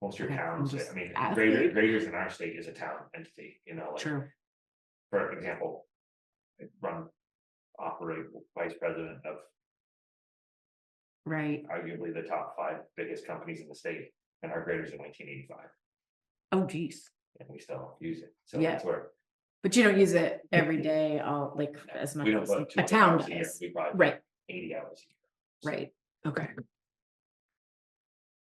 most of your Okay, I'm towns, just I mean, asking. graders in our state is a town entity, you know, like. true. For example. I operate vice president of Right. arguably the top 5 biggest companies in the state, and our graders in 1985, Oh, geez. and we still use it, so Yeah. that's where. But you don't use it every day, all like as much We don't as put a 200 town hours a year, does. we probably put Right, 80 hours a year. So, right. Okay.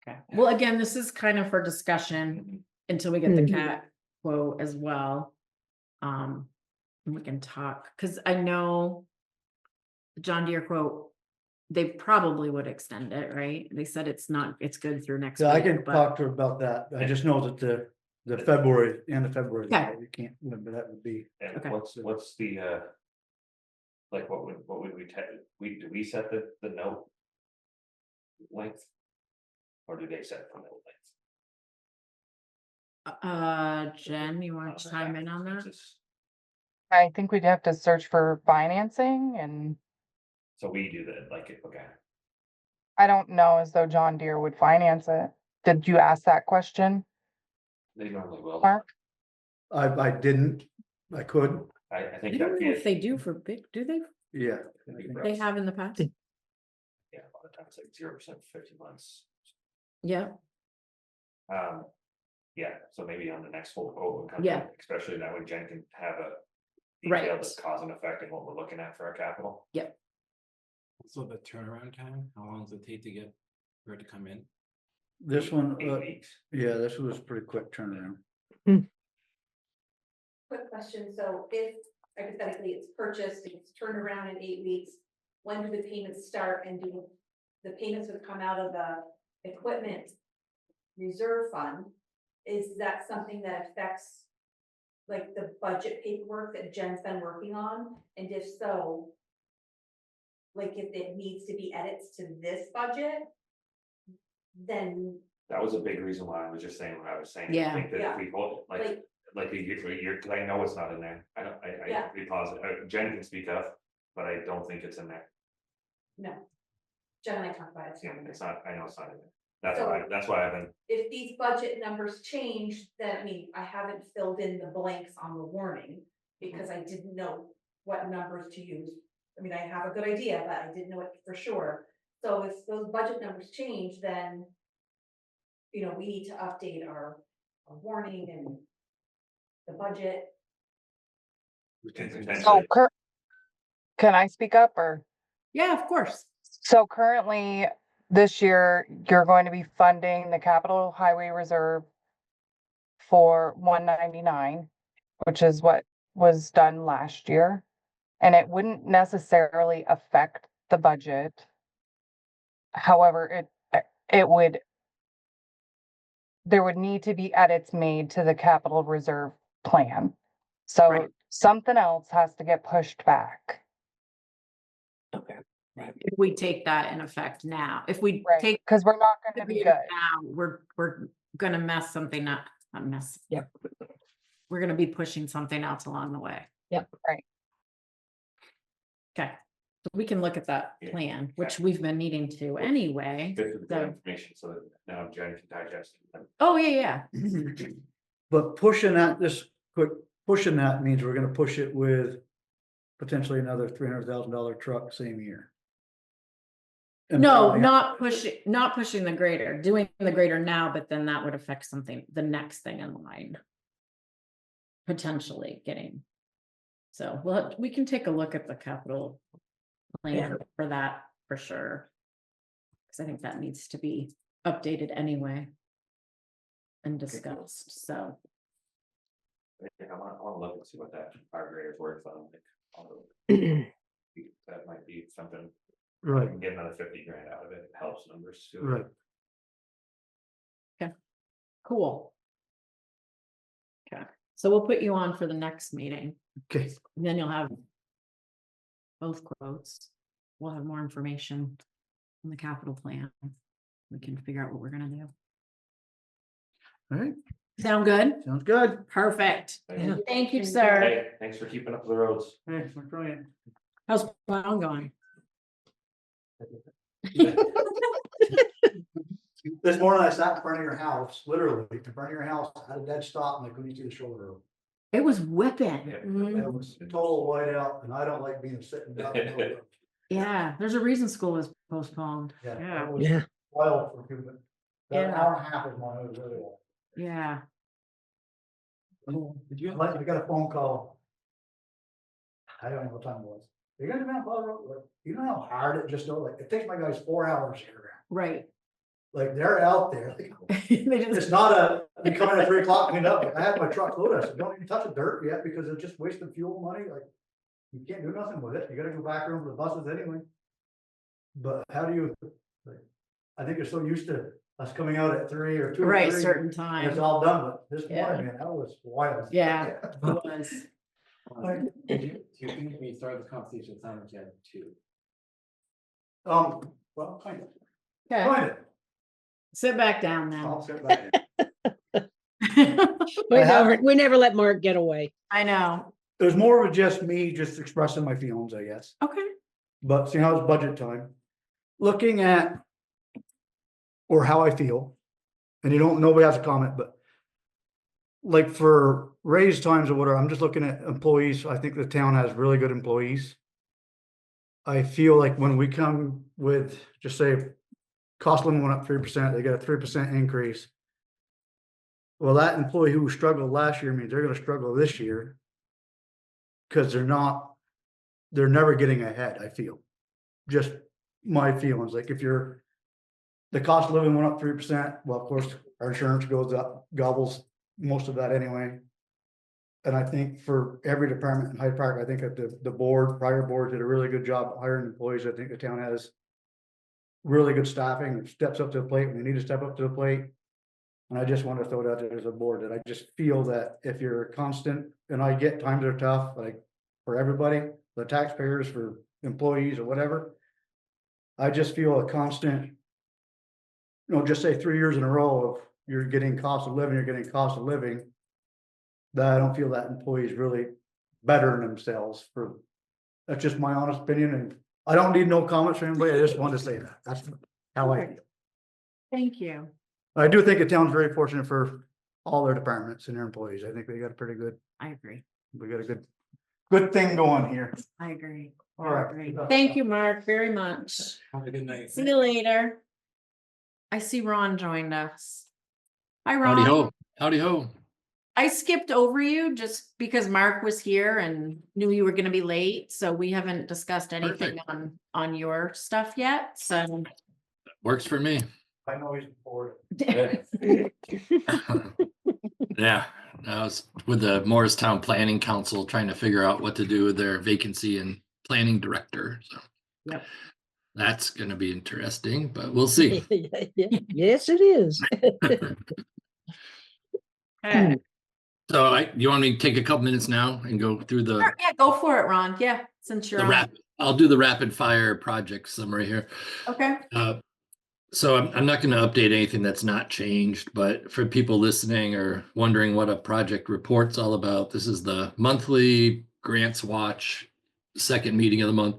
Okay, well, again, this is kind of for discussion until we get the Mhm. cat quote as well. And we can talk, cause I know. the John Deere quote, they probably would extend it, right? They said it's good through next so I week, can but talk to her about that, I just know that the February, end of February, Okay. you can't, but that would be. And Okay. what's the like, what would do we set the note? Length? Or do they set the note length? Jen, you want to chime in on that? I think we'd have to search for financing and So we do that, like, okay, I don't know as though John Deere would finance it. Did you ask that question, they normally will. Mark? I didn't, I could, I I think don't that'd know be, if they do for big, do they? yeah. They have in the past? yeah, a lot of times like 0% for 50 months. Yeah, Yeah, so maybe on the next full quote, Yeah. especially that way Jen can have a. Right. Detail that's cause and effect and what we're looking at for our capital. So the turnaround time, how long does it take to get For it to come in. This one, 8 weeks. yeah, this was a pretty quick turnaround. Quick question, so if hypothetically it's purchased, it's turned around in 8 weeks, when do the payments start and do the payments would come out of the equipment reserve fund? Is that something that affects like the budget paperwork that Jen's been working on? And if so, like if it needs to be edits to this budget, then That was a big reason why I was just saying what I was saying. Yeah. I think that if we hold, like, like a year, cause I know it's not in there. I don't, I Yeah. have to be positive. Jen can speak up, but I don't think it's in there. no. Jen and I talked about it. Yeah, too. it's not, I know it's not in there. So- That's why I've been, If these budget numbers change, then I mean, I haven't filled in the blanks on the warning because I didn't know what numbers to use. I mean, I have a good idea, but I didn't know it for sure. So if those budget numbers change, then you know, we need to update our warning and the budget. So can I speak up or? Yeah, of course. So currently, this year, you're going to be funding the capital highway reserve for 199, which is what was done last year. And it wouldn't necessarily affect the budget. However, it would, there would need to be edits made to the capital reserve plan. So Right. something else has to get pushed back. If we take that in effect now, if we Right, take because we're not the gonna be creative good. now, we're gonna mess something up, not mess. Yep. We're gonna be pushing something else along the way. Yep. Right. Okay, so we can look at that Yeah, plan, which we've been needing to anyway. good for the So- information so that now Jen can digest it. Oh, yeah, But pushing that, pushing that means we're gonna push it with potentially another $300,000 truck same year. And No, probably- not pushing the grader, doing the grader now, but then that would affect something, the next thing in line. Potentially getting. So, well, we can take a look at the capital plan for that, for sure. Cause I think that needs to be updated anyway. And discussed, so, I wanna look and see what that our grader's worth on. That might be something, we Right, can get another 50 grand out of it, it helps numbers too. right. cool. Okay, so we'll put you on for the next meeting, Okay, and then you'll have. Both quotes, we'll have more information on the capital plan. We can figure out what we're gonna do. all right, Sound good? sounds good. Perfect. Thank you. Thank you, sir. Hey, thanks for keeping up the roads. Thanks for trying. How's plowing going? This morning I sat in front of your house, literally, in front of your house, had a dead stop and I couldn't see the shoulder road. It was whipping. Yeah. It was total whiteout and I don't like being sitting down. in the middle of the road. Yeah, there's a reason school was postponed. Yeah, Yeah, it was Yeah. wild for people. That Yeah. hour and a half was mine, it was really wild. yeah. Did you? I got a phone call. I don't know what time it was. You guys Mount Pleasant Road, like, you know how hard it just, like, it takes my guys 4 hours to get around. Right. Like, they're out there, like, They just- it's not we come in at 3 o'clock and clean up. Like, I had my truck loaded. I said, don't even touch the dirt yet because it's just wasting fuel money. Like, you can't do nothing with it. You gotta go back room for the buses anyway. But how do you, like, I think they're so used to us coming out at 3 or 2 or Right, 3, certain and it's time. all done, but this Yeah. morning, man, that was wild. Yeah. It was. Do you think we started the conversation with Simon Jen too? Well, kind of. Okay, Kind of. sit back down I'll now. sit back. We never let Mark get away. I know. It was more of just me just expressing my feelings, I guess. Okay. But see how it's budget time. Looking at. Or how I feel. And nobody has a comment, but. Like for raise times or whatever, I'm just looking at employees. I think the town has really good employees. I feel like when we come with, just say, cost of living went up 3%, they got a 3% increase. Well, that employee who struggled last year means they're gonna struggle this year. Cause they're never getting ahead, I feel. Just my feelings, like if you're the cost of living went up 3%. Well, of course, our insurance goes up, gobbles most of that anyway. And I think for every department in Hyde Park, I think that the board, prior board did a really good job hiring employees. I think the town has really good staffing, steps up to the plate when they need to step up to the plate. And I just want to throw that out there as a board, that I just feel that if you're constant, and I get times are tough, like for everybody, the taxpayers, for employees or whatever. I just feel a constant, just say 3 years in a row of you're getting cost of living, that I don't feel that employees really better themselves for, that's just my honest opinion, and I don't need no comments from anybody, I just wanted to say that, that's how I feel. Thank you. I do think the town's very fortunate for all their departments and their employees, I think they got a pretty good, I agree. we got a good thing going here. I agree. All right. I agree. Thank you, Mark, very much. Have a good night. See you later. I see Ron joined us. Hi, Howdy Ron. ho, howdy ho. I skipped over you just because Mark was here and knew you were gonna be late, so we haven't discussed anything on your stuff yet, so. Works for me. I know he's bored. Yeah, I was with the Morristown Planning Council trying to figure out what to do with their vacancy and planning director, so. Yep. That's gonna be interesting, but we'll see. Yes, it is. Okay. So you want me to take a couple minutes now and go through the Sure, yeah, go for it, Ron. Yeah, since you're on. I'll do the rapid fire project summary here. Okay. So I'm not going to update anything that's not changed, but for people listening or wondering what a project report's all about, this is the monthly grants watch, second meeting of the month.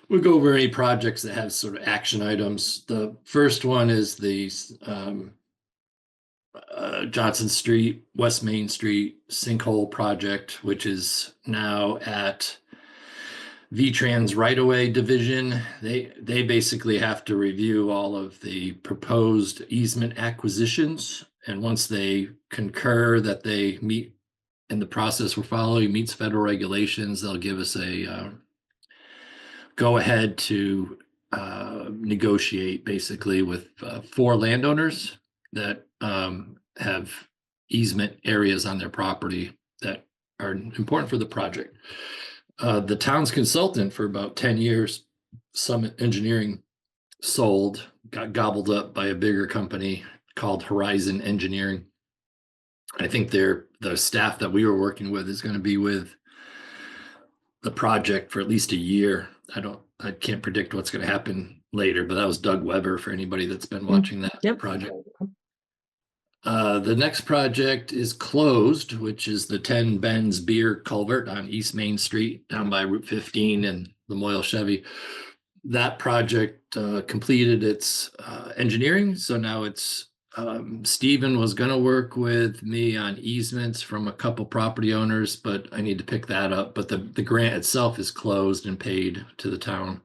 We'll go over any projects that have sort of action items. The first one is the Johnson Street, West Main Street sinkhole project, which is now at VTrans right-of-way division. They basically have to review all of the proposed easement acquisitions, and once they concur that they meet in the process we're following meets federal regulations, they'll give us a go ahead to negotiate basically with 4 landowners that have easement areas on their property that are important for the project. The town's consultant for about 10 years, Summit Engineering, got gobbled up by a bigger company called Horizon Engineering. I think the staff that we were working with is going to be with the project for at least a year. I can't predict what's going to happen later, but that was Doug Weber for anybody that's been watching that project. The next project is closed, which is the 10 Ben's Beer Culvert on East Main Street down by Route 15 and Lamoille Chevy. That project completed its engineering. So now it's Stephen was going to work with me on easements from a couple property owners, but I need to pick that up. But the grant itself is closed and paid to the town.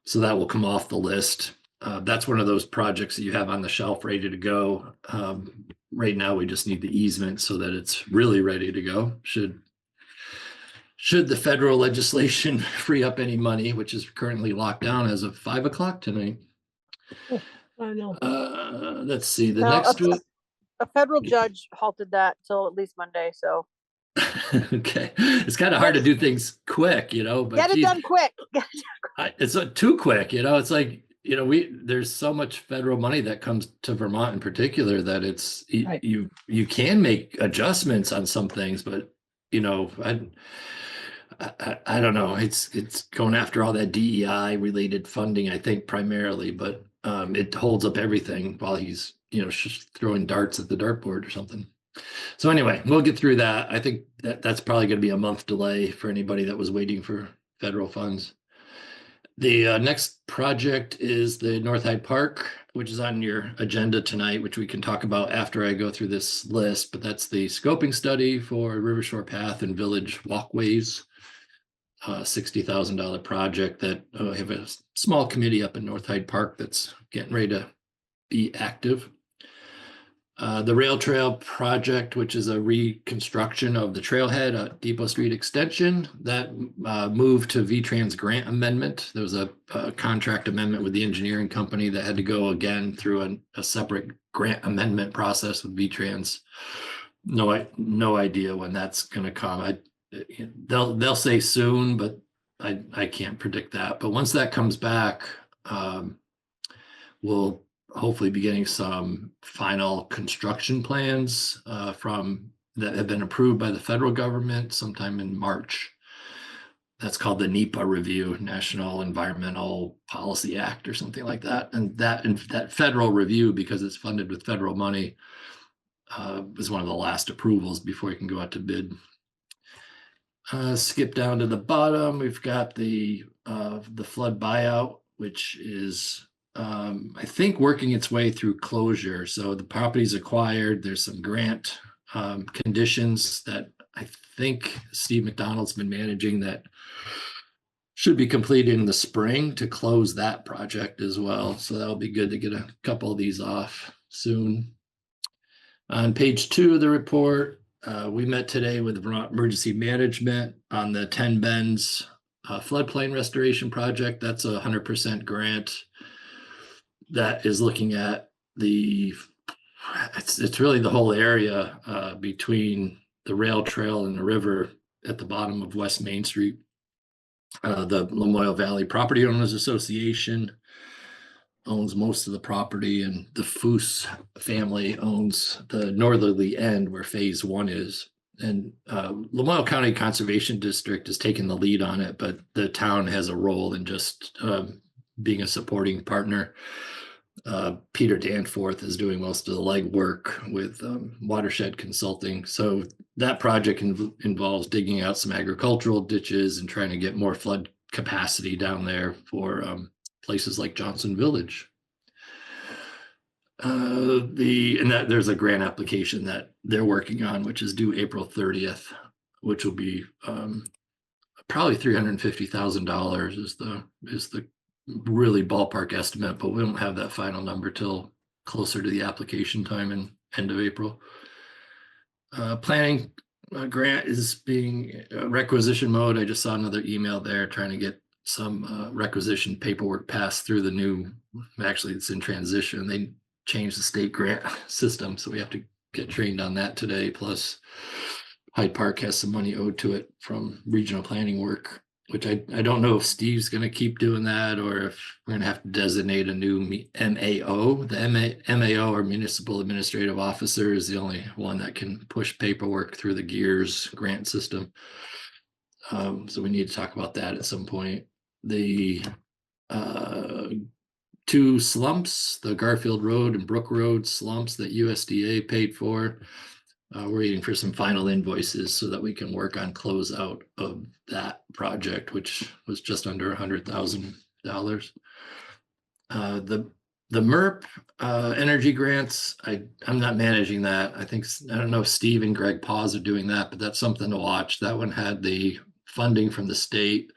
So that will come off the list. That's one of those projects that you have on the shelf ready to go. Right now, we just need the easement so that it's really ready to go. Should the federal legislation free up any money, which is currently locked down as of 5 o'clock tonight. I know. Let's see, the No, next one. A federal judge halted that till at least Monday, so. Okay, it's kind of hard to do things quick, but Get it geez, done quick. it's too quick, it's like, there's so much federal money that comes to Vermont in particular that it's Right. you can make adjustments on some things, but I don't know. It's going after all that DEI related funding, I think primarily, but it holds up everything while he's just throwing darts at the dartboard or something. So anyway, we'll get through that. I think that's probably going to be a month delay for anybody that was waiting for federal funds. The next project is the North Hyde Park, which is on your agenda tonight, which we can talk about after I go through this list, but that's the scoping study for River Shore Path and Village Walkways. $60,000 project that I have a small committee up in North Hyde Park that's getting ready to be active. The rail trail project, which is a reconstruction of the trailhead at Depot Street Extension, that moved to VTrans grant amendment. There was a contract amendment with the engineering company that had to go again through a separate grant amendment process with VTrans. No idea when that's going to come. They'll say soon, but I can't predict that. But once that comes back, we'll hopefully be getting some final construction plans from that have been approved by the federal government sometime in March. That's called the NEPA review, National Environmental Policy Act or something like that. And that federal review, because it's funded with federal money, is one of the last approvals before you can go out to bid. Skip down to the bottom, we've got the flood buyout, which is I think working its way through closure. So the property's acquired, there's some grant conditions that I think Steve McDonald's been managing that should be completed in the spring to close that project as well. So that'll be good to get a couple of these off soon. On page 2 of the report, we met today with Vermont Emergency Management on the 10 Bends floodplain restoration project. That's a 100% grant. That is looking at it's really the whole area between the rail trail and the river at the bottom of West Main Street. The Lamoille Valley Property Owners Association owns most of the property, and the Foose family owns the northerly end where phase 1 is. And Lamoille County Conservation District has taken the lead on it, but the town has a role in just being a supporting partner. Peter Danforth is doing most of the legwork with Watershed Consulting. So that project involves digging out some agricultural ditches and trying to get more flood capacity down there for places like Johnson Village. There's a grant application that they're working on, which is due April 30th, which will be probably $350,000 is the really ballpark estimate, but we don't have that final number till closer to the application time in end of April. Planning grant is being requisition mode. I just saw another email there trying to get some requisition paperwork passed through the new, actually it's in transition. They changed the state grant system, so we have to get trained on that today. Plus Hyde Park has some money owed to it from regional planning work, which I don't know if Steve's going to keep doing that or if we're going to have to designate a new MAO. The MAO, or Municipal Administrative Officer, is the only one that can push paperwork through the GEARS grant system. So we need to talk about that at some point. The 2 slumps, the Garfield Road and Brook Road slumps that USDA paid for, we're waiting for some final invoices so that we can work on closeout of that project, which was just under $100,000. The MERP energy grants, I'm not managing that. I don't know if Steve and Greg Paws are doing that, but that's something to watch. That one had the funding from the state,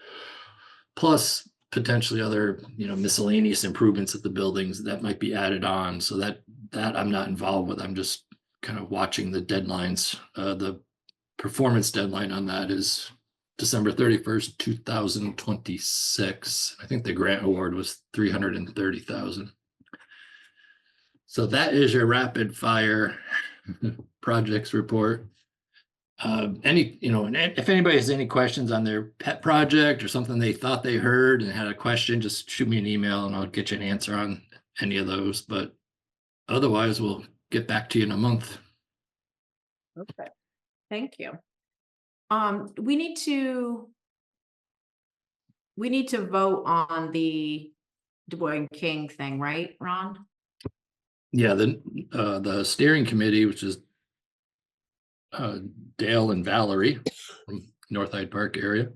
plus potentially other, miscellaneous improvements at the buildings that might be added on. So that I'm not involved with. I'm just kind of watching the deadlines. The performance deadline on that is December 31st, 2026. I think the grant award was $330,000. So that is your rapid fire projects report. If anybody has any questions on their pet project or something they thought they heard and had a question, just shoot me an email and I'll get you an answer on any of those. But otherwise, we'll get back to you in a month. Okay, thank you. We need to vote on the Du Bois King thing, right, Ron? Yeah, the steering committee, which is Dale and Valerie from North Hyde Park area,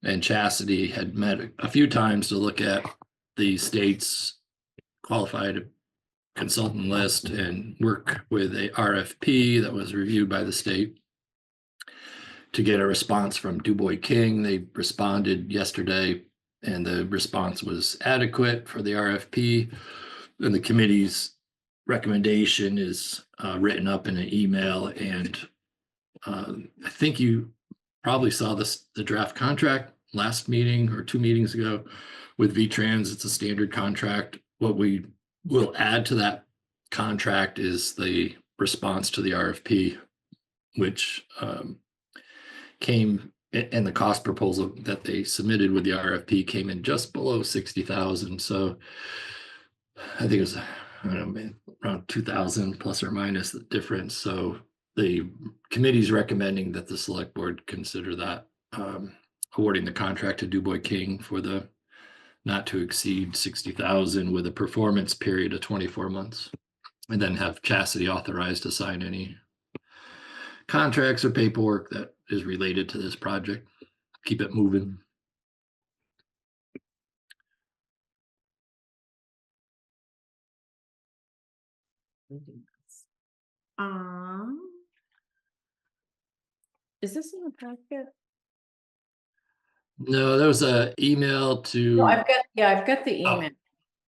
and Chastity had met a few times to look at the state's qualified consultant list and work with a RFP that was reviewed by the state to get a response from Du Bois King. They responded yesterday, and the response was adequate for the RFP. And the committee's recommendation is written up in an email, and I think you probably saw the draft contract last meeting or 2 meetings ago with V-Trans. It's a standard contract. What we will add to that contract is the response to the RFP, which came, and the cost proposal that they submitted with the RFP came in just below 60,000. So I think it was, I don't know, around 2,000 plus or minus the difference. So the committee's recommending that the select board consider that awarding the contract to DuBois King for the not to exceed 60,000 with a performance period of 24 months. And then have Chastity authorized to sign any contracts or paperwork that is related to this project. Keep it moving. Is this in the packet? No, there was a email to. No, I've got the Oh. email,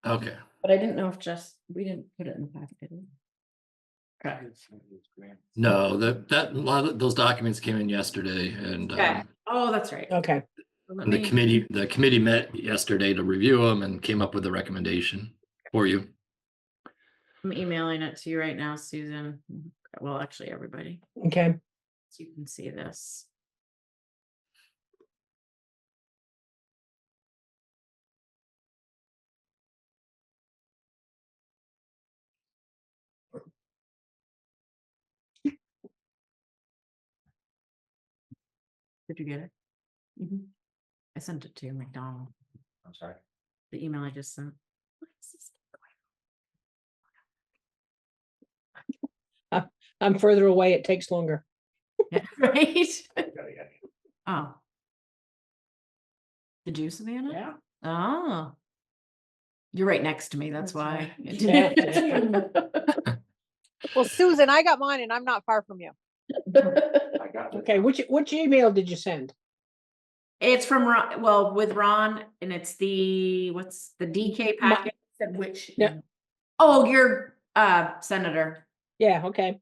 Okay. but I didn't know if we didn't put it in the packet. Did we? Okay. No, that a lot of those documents came in yesterday, and Okay. Oh, that's right. Okay, Let and the me- committee met yesterday to review them and came up with a recommendation for you. I'm emailing it to you right now, Susan. Well, actually, everybody, okay. so you can see this. Did you get it? I sent it to you, McDonald. I'm sorry. The email I just sent. What is this I'm further away, it takes longer. going? Right? Gotta get it. Oh. Did you, Savannah? Yeah. Oh. You're right next to me, that's why. Yeah. Well, Susan, I got mine and I'm not far from you. I got it. Okay, which email did you send? It's from Ron, well, with Ron, and it's what's the DK packet? Said which? Yeah. Oh, your senator. Yeah, okay.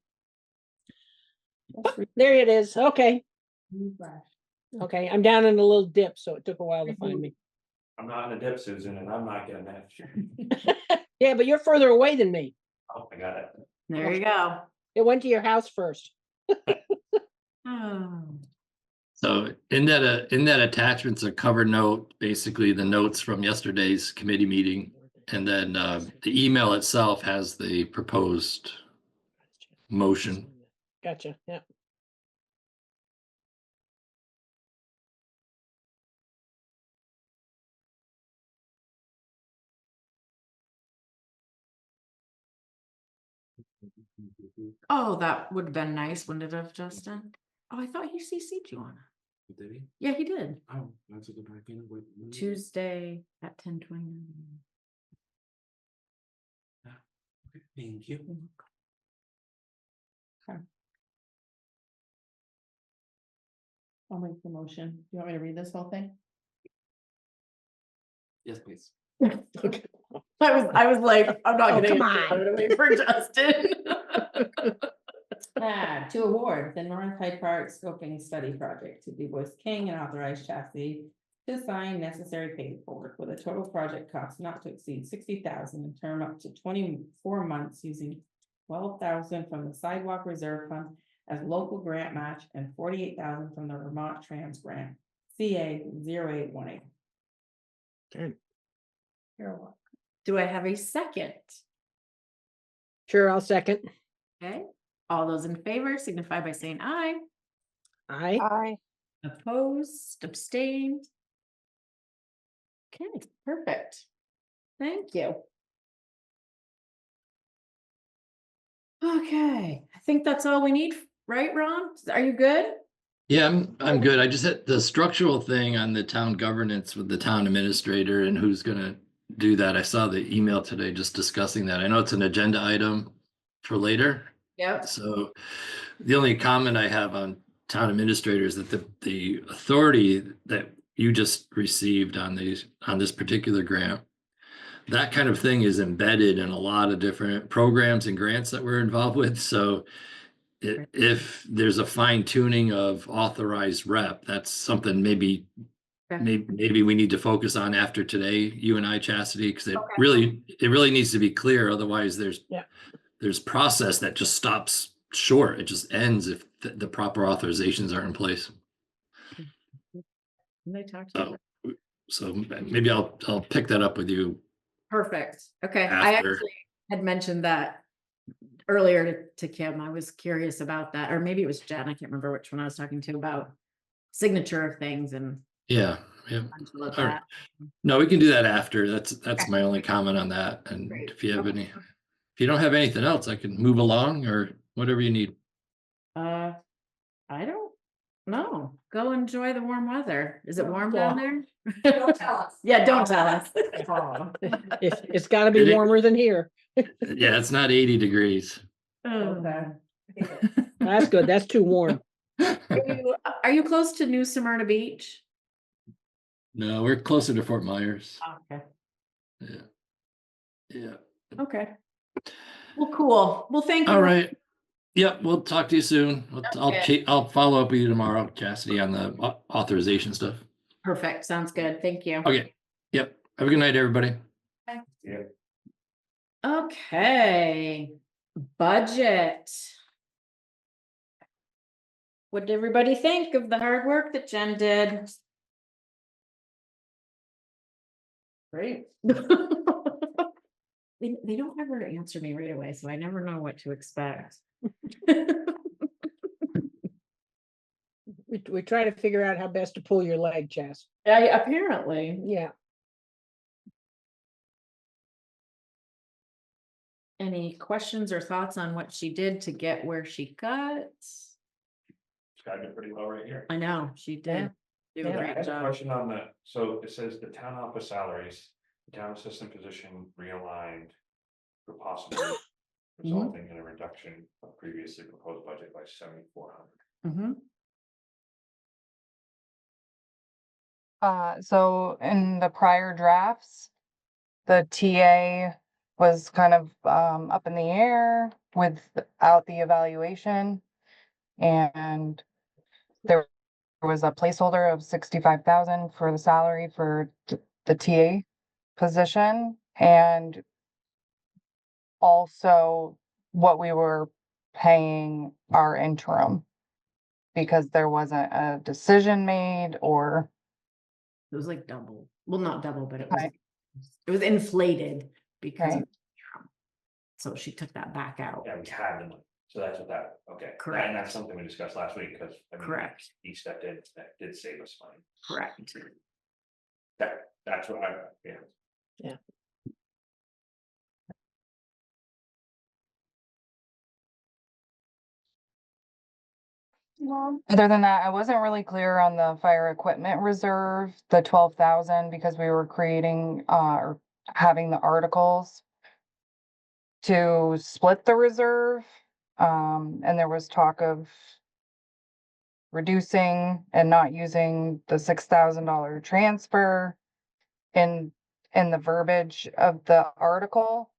Oh, there it is. Okay, okay. I'm down in a little dip, so it took a while to find me. I'm not in a dip, Susan, and I'm not getting that. Yeah, but you're further away than me. Oh, I got it. There you go. It went to your house first. Oh. So in that attachment's a cover note, basically the notes from yesterday's committee meeting. And then the email itself has the proposed motion. Gotcha, yeah. Oh, that would have been nice, wouldn't it have, Justin? Oh, I thought he CC'd you on it. Did he? Yeah, he did. Oh, that's a good idea. Wait, Tuesday at 10:29. okay, thank you. I'll make the motion. Do you want me to read this whole thing? Yes, please. Okay. I was like, I'm not Oh, gonna. come I'm on. gonna wait for Justin. To award the North Hyde Park scoping study project to DuBois King and authorize Chastity to sign necessary paperwork with a total project cost not to exceed 60,000 and term up to 24 months using 12,000 from the sidewalk reserve fund as local grant match and 48,000 from the Vermont Trans Grant, CA 0818. Okay. You're welcome. Do I have a second? Sure, I'll second. Okay, all those in favor signify by saying aye. Aye. Opposed, abstained. Okay, perfect. Thank you. Okay, I think that's all we need, right, Ron? Are you good? Yeah, I'm good. I just had the structural thing on the town governance with the town administrator and who's gonna do that. I saw the email today just discussing that. I know it's an agenda item for later. Yep. So the only comment I have on town administrator is that the authority that you just received on this particular grant, that kind of thing is embedded in a lot of different programs and grants that we're involved with. So if there's a fine tuning of authorized rep, that's something maybe Okay. maybe we need to focus on after today, you and I, Chastity, because it Okay. really needs to be clear. Otherwise, Yeah. there's process that just stops short. It just ends if the proper authorizations aren't in place. They talked about So maybe I'll pick that up with you. Perfect. Okay. I After. actually had mentioned that earlier to Kim. I was curious about that, or maybe it was Jen. I can't remember which one I was talking to about signature of things and Yeah. potential of All right. that. No, we can do that after. That's Okay. my only comment on that. And Great. if you have Okay. if you don't have anything else, I can move along or whatever you need. I don't know. Go enjoy the warm weather. Is it warm Well, down there? Don't tell us. Yeah, don't tell us. It's gotta be It- warmer than here. Yeah, it's not 80 degrees. Okay. That's good. That's too warm. Are you close to New Smyrna Beach? No, we're closer to Fort Myers. Okay. Yeah. Yeah. Okay. Well, cool. Well, thank you. All right. Yep, we'll talk to you soon. Okay. I'll follow up with you tomorrow, Cassidy, on the authorization stuff. Perfect. Sounds good. Thank you. Okay. Yep. Have a good night, everybody. Yeah. Okay. Budget. What did everybody think of the hard work that Jen did? Great. They don't ever answer me right away, so I never know what to expect. We try to figure out how best to pull your leg, Chas. Apparently. Yeah. Any questions or thoughts on what she did to get where she got? It's got it pretty well right here. I know, she did. Do a Yeah. I great had a job. question on the, so it says the town office salaries, the town assistant position realigned for possibly resulting in a reduction of previously proposed budget by 7,400. Mm-hmm. So in the prior drafts, the TA was kind of up in the air without the evaluation. And there was a placeholder of 65,000 for the salary for the TA position. And also what we were paying our interim, because there wasn't a decision made or. It was like double. Well, not double, but it was Right. it was inflated because Right. of so she took that back out. Yeah, we had the money, so that's what that, okay. Correct. And that's something we discussed last week, because. Correct. He stepped in, that did save us money. Correct. That's what yeah. Other than that, I wasn't really clear on the fire equipment reserve, the 12,000, because we were creating, or having the articles to split the reserve. And there was talk of reducing and not using the $6,000 transfer in the verbiage of the article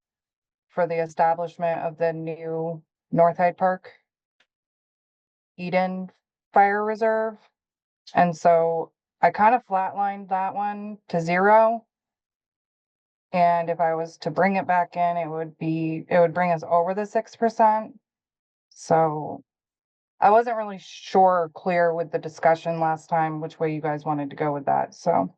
for the establishment of the new North Hyde Park Eden Fire Reserve. And so I kind of flatlined that one to 0. And if I was to bring it back in, it would bring us over the 6%. So I wasn't really sure or clear with the discussion last time, which way you guys wanted to go with that, so.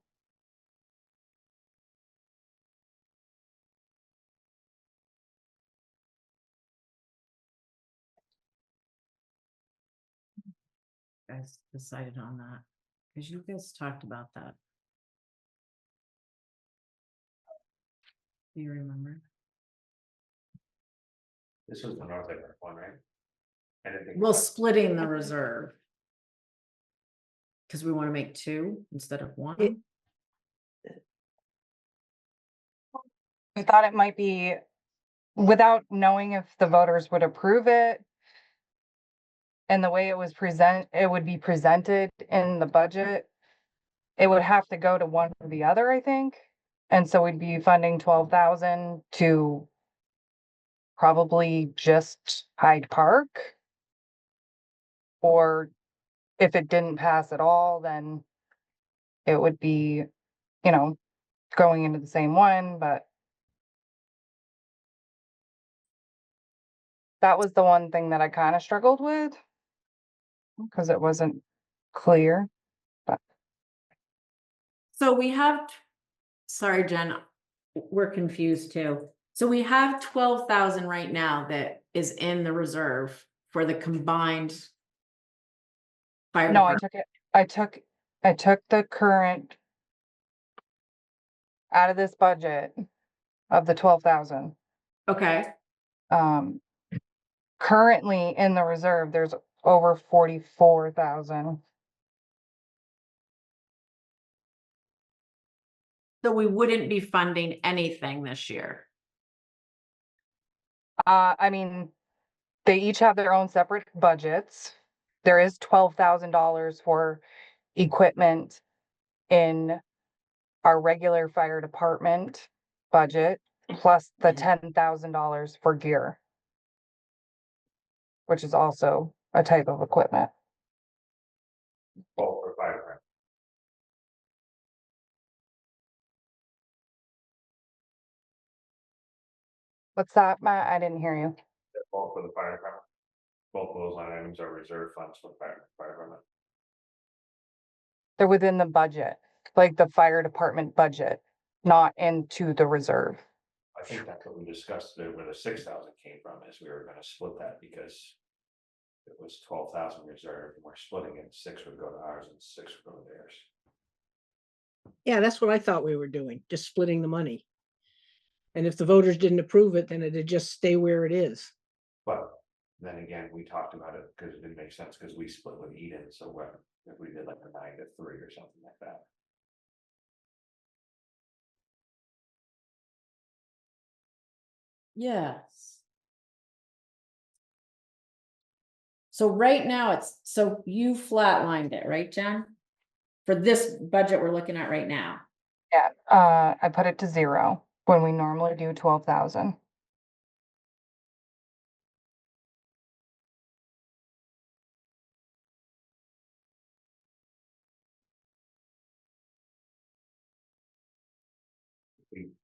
Guys decided on that because you guys talked about that. Do you remember? This was the North Edward one, right? I didn't think. Well, splitting the reserve. Because we want to make 2 instead of 1. I thought it might be, without knowing if the voters would approve it. And the way it would be presented in the budget. It would have to go to one or the other, I think. And so we'd be funding 12,000 to probably just Hyde Park. Or if it didn't pass at all, then it would be, you know, going into the same one, but that was the one thing that I kind of struggled with because it wasn't clear. So we have, sorry, Jen, we're confused too. So we have 12,000 right now that is in the reserve for the combined. Fire No, department. I took the current out of this budget of the 12,000. Okay, Currently in the reserve, there's over 44,000. so we wouldn't be funding anything this year. I mean, they each have their own separate budgets. There is $12,000 for equipment in our regular fire department budget, plus the $10,000 for gear, which is also a type of equipment. Both for fire department. What's that, Matt? I didn't hear you. Both for the fire department. Both of those line items are reserve funds for the fire department. They're within the budget, like the fire department budget, not into the reserve. I think that's what we discussed there, where the 6,000 came from, is we were gonna split that because. It was 12,000 reserved, and we're splitting it, 6 would go to ours and 6 would go to theirs. Yeah, that's what I thought we were doing, just splitting the money. And if the voters didn't approve it, then it'd just stay where it is. But then again, we talked about it because it didn't make sense, because we split with Eden, so what if we did like a 9-3 or something like that? Yes. So right now so you flatlined it, right, Jen? For this budget we're looking at right now. Yeah, I put it to 0 when we normally do 12,000.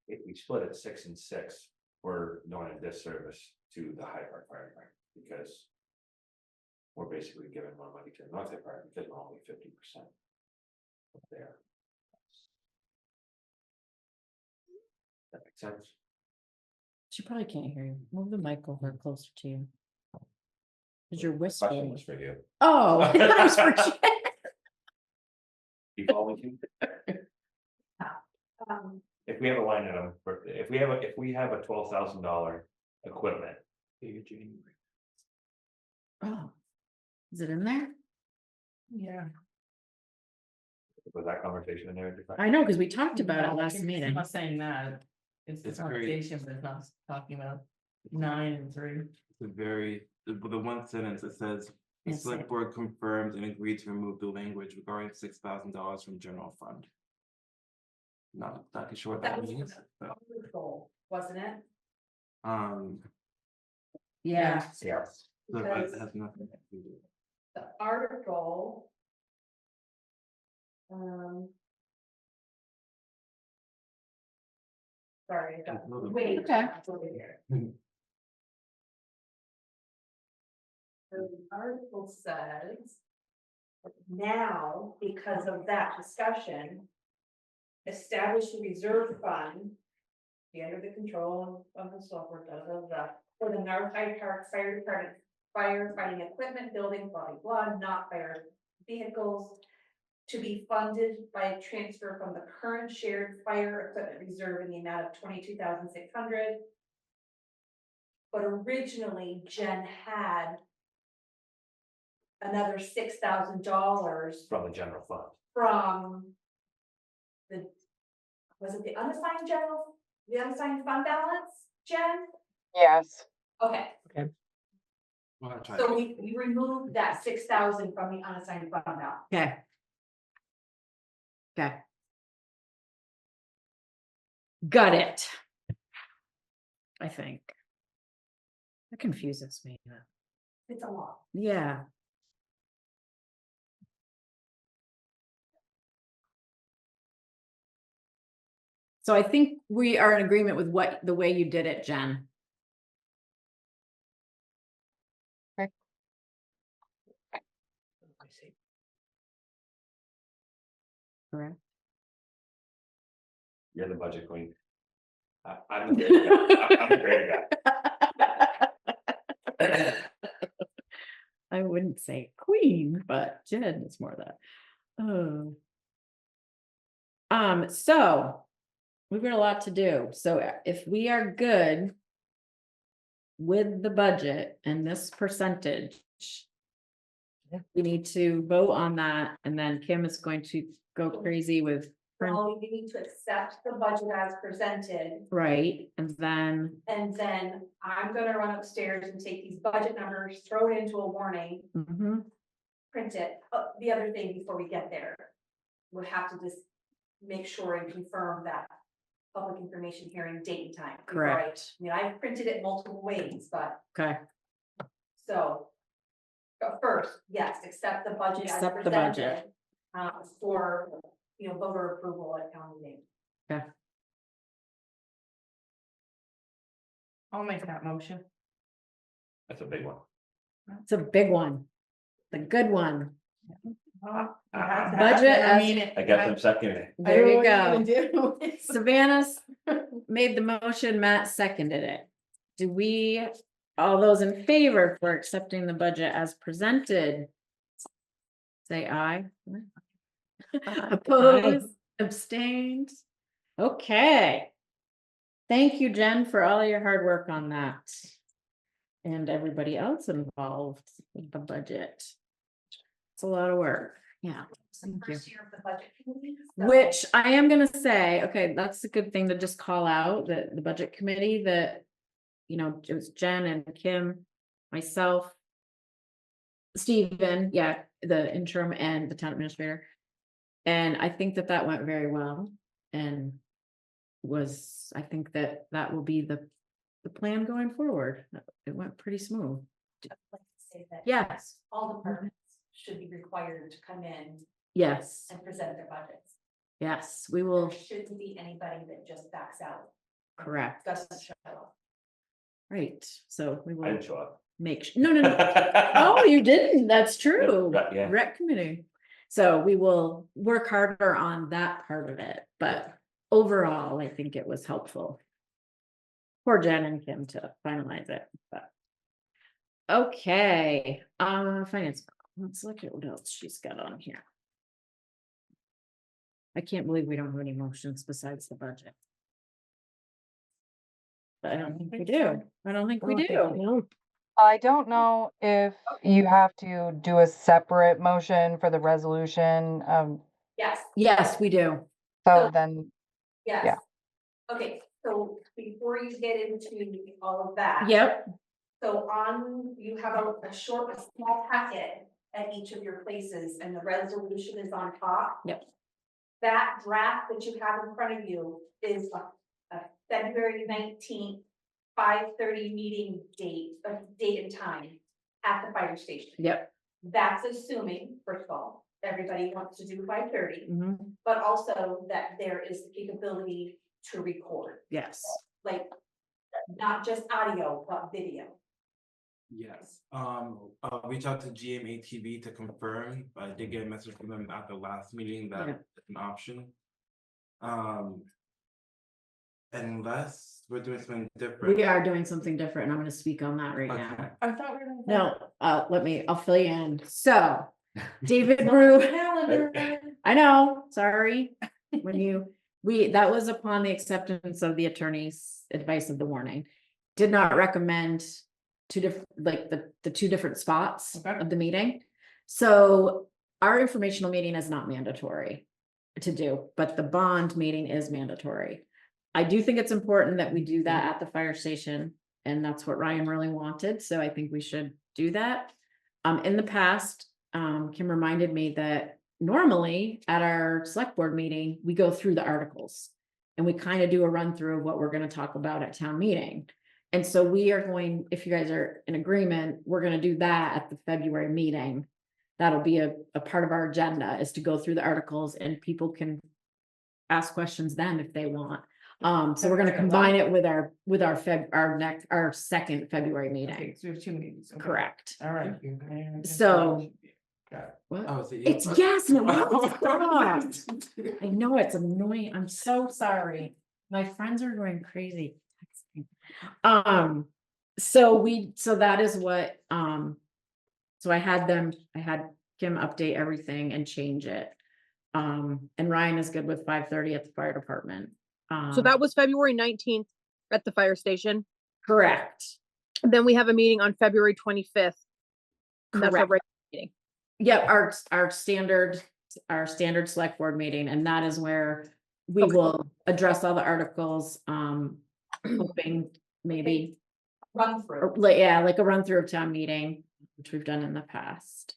If we split it 6 and 6, we're doing a disservice to the Hyde Park Fire Department, because. We're basically giving more money to the North Hyde Park because we're only 50%. There. That makes sense. She probably can't hear you. Move the mic over closer to you. Cause you're Question whispering. was for you. Oh, I thought it was for Jen. You follow me? If we have a line item, if we have a $12,000 equipment. Oh, is it in there? Yeah. Was that conversation in there? I know, because we talked about it last meeting. I'm not saying that. It's the It's great. conversation, but it's not talking about 9 and 3. The one sentence that says, the Yes, select sir. board confirms and agreed to remove the language regarding $6,000 from general fund. Not exactly sure what That that was means, the but, goal, wasn't it? Yeah. Yes. so Because- it has nothing to do with it. The article. Sorry, I got, wait. Okay. it's over here. So the article says. Now, because of that discussion. Establish a reserve fund. Be under the control of the software, for the North Hyde Park Fire Department. Firefighting equipment, building, blah, blah, blah, not fire vehicles. To be funded by a transfer from the current shared fire equipment reserve in the amount of 22,600. But originally Jen had. Another $6,000 From the general fund. from. Was it the the unassigned fund balance, Jen? Yes. Okay, Well, I'll try so to- we removed that 6,000 from the unassigned fund balance. Okay. Okay. Got it. I think. That confuses me. It's a lot. Yeah. So I think we are in agreement with the way you did it, Jen. Correct. You're the budget queen. I'm the great guy. I'm the great guy. I wouldn't say queen, but Jen is more that. Oh. So we've got a lot to do. So if we are good with the budget and this percentage, we need to vote on that, and then Kim is going to go crazy with Well, you need to accept the budget as presented, right, and then and then I'm gonna run upstairs and take these budget numbers, throw it into a warning, mhm, print it. The other thing before we get there, we'll have to just make sure and confirm that public information hearing date and time. before correct. I mean, I've printed it multiple ways, but Okay, so. But first, yes, accept the budget as Accept the budget. presented, for, voter approval at town meeting. I'll make that motion. That's a big one. it's a big one, the good one. Budget Budget, I as- mean. I guess I'm second. There you go. Savannah made the motion, Matt seconded it. Do we, all those in favor for accepting the budget as presented? Say aye. Opposed, abstained. Okay. Thank you, Jen, for all your hard work on that. And everybody else involved with the budget. It's a lot of work, yeah. It's the Thank you. first year of the budget committee. so- Which I am gonna say, okay, that's a good thing to just call out, that the budget committee, that, it was Jen and Kim, myself, Stephen, yeah, the interim and the town administrator. And I think that that went very well, and I think that that will be the plan going forward. It went pretty smooth. I'd like to say that Yes, all departments should be required to come in yes, and present their budgets. yes, we will, There shouldn't be anybody that just backs out. correct, Doesn't show up. right, so we I will didn't show up. no, oh, you didn't, that's true. Yeah. Rec committee. So we will work harder on that part of it, but overall, I think it was helpful. For Jen and Kim to finalize it, but. Okay, finance, let's look at what else she's got on here. I can't believe we don't have any motions besides the budget. But I don't think we do. I don't think we do. No, I don't know if you have to do a separate motion for the resolution, Yes, Yes, we do. so then, yes. Yeah. Okay, so before you get into all of that. Yep, So you have a small packet at each of your places, and the resolution is on top. Yep. That draft that you have in front of you is a February 19th, 5:30 meeting date and time at the fire station. yep. That's assuming, first of all, everybody wants to do 5:30, Mhm. but also that there is the capability to record, Yes, like not just audio, but video. Yes, reach out to GMATV to confirm, I did get a message from them at the last meeting that Yeah. it's an option. Unless we're doing something different. we are doing something different, and I'm gonna speak on that right now. Okay. I thought we were. No, I'll fill you in. So, David Brew, I know, sorry. That was upon the acceptance of the attorney's advice of the warning. Did not recommend the two different spots Okay. of the meeting. So our informational meeting is not mandatory to do, but the bond meeting is mandatory. I do think it's important that we do that at the fire station, and that's what Ryan really wanted, so I think we should do that. In the past, Kim reminded me that normally at our select board meeting, we go through the articles. And we kind of do a run through of what we're gonna talk about at town meeting. And so we are going, if you guys are in agreement, we're gonna do that at the February meeting. That'll be a part of our agenda, is to go through the articles, and people can ask questions then if they want. So we're gonna combine it with our second February Okay, meeting. so we have 2 meetings. Okay. Correct. All right. So- Got it. What? Oh, so you- It's yes, and it won't stop. I know it's annoying. I'm so sorry. My friends are going crazy. So that is what, so I had Kim update everything and change it. And Ryan is good with 5:30 at the fire department. So that was February 19th at the fire station. Correct. And then we have a meeting on February 25th. And that's our Correct. regular meeting. Yep, our standard select board meeting, and that is where we Okay. will address all the articles, hoping maybe, Run through. or like, yeah, like a run through of town meeting, which we've done in the past.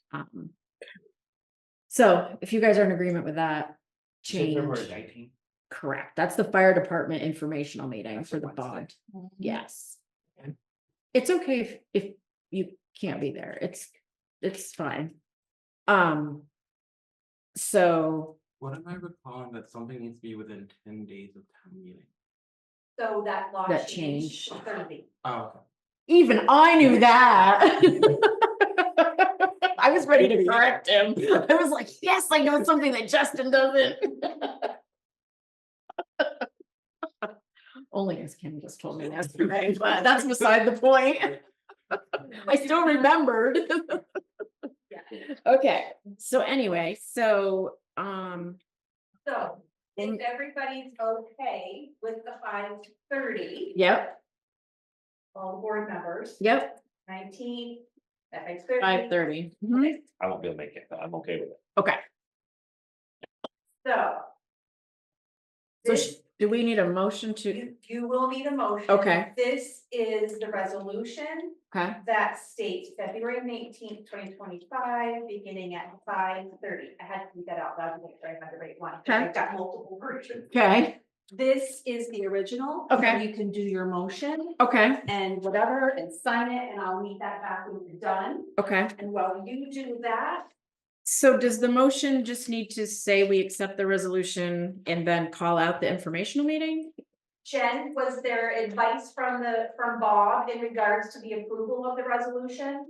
So if you guys are in agreement with that change, February 19th. correct, that's the fire department informational meeting for the bond, yes. It's okay if you can't be there, it's fine. So, What am I recalling that something needs to be within 10 days of town meeting? So that law That changed changed. 30. Oh, okay. even I knew that. I was ready to correct him. I was like, yes, I know something that Justin doesn't. Only as Kim just told me yesterday, but that's beside the point. I still remembered. Okay, so anyway, so, So if everybody's okay with the 5:30, yep, all the board members, yep, 19, that makes 30. 5:30. Okay, I won't be able to make it, but I'm okay with it. Okay, So. so This, do we need a motion to, you will need a motion. Okay. This is the resolution okay, that states February 19th, 2025, beginning at 5:30. I had to read that out loud to make sure I had the right one. 'Cause Okay. I've got multiple versions. okay, This is the original. Okay. So you can do your motion okay, and whatever and sign it, and I'll need that back when you're done. okay. And while you do that, So does the motion just need to say we accept the resolution and then call out the informational meeting? Jen, was there advice from Bob in regards to the approval of the resolution?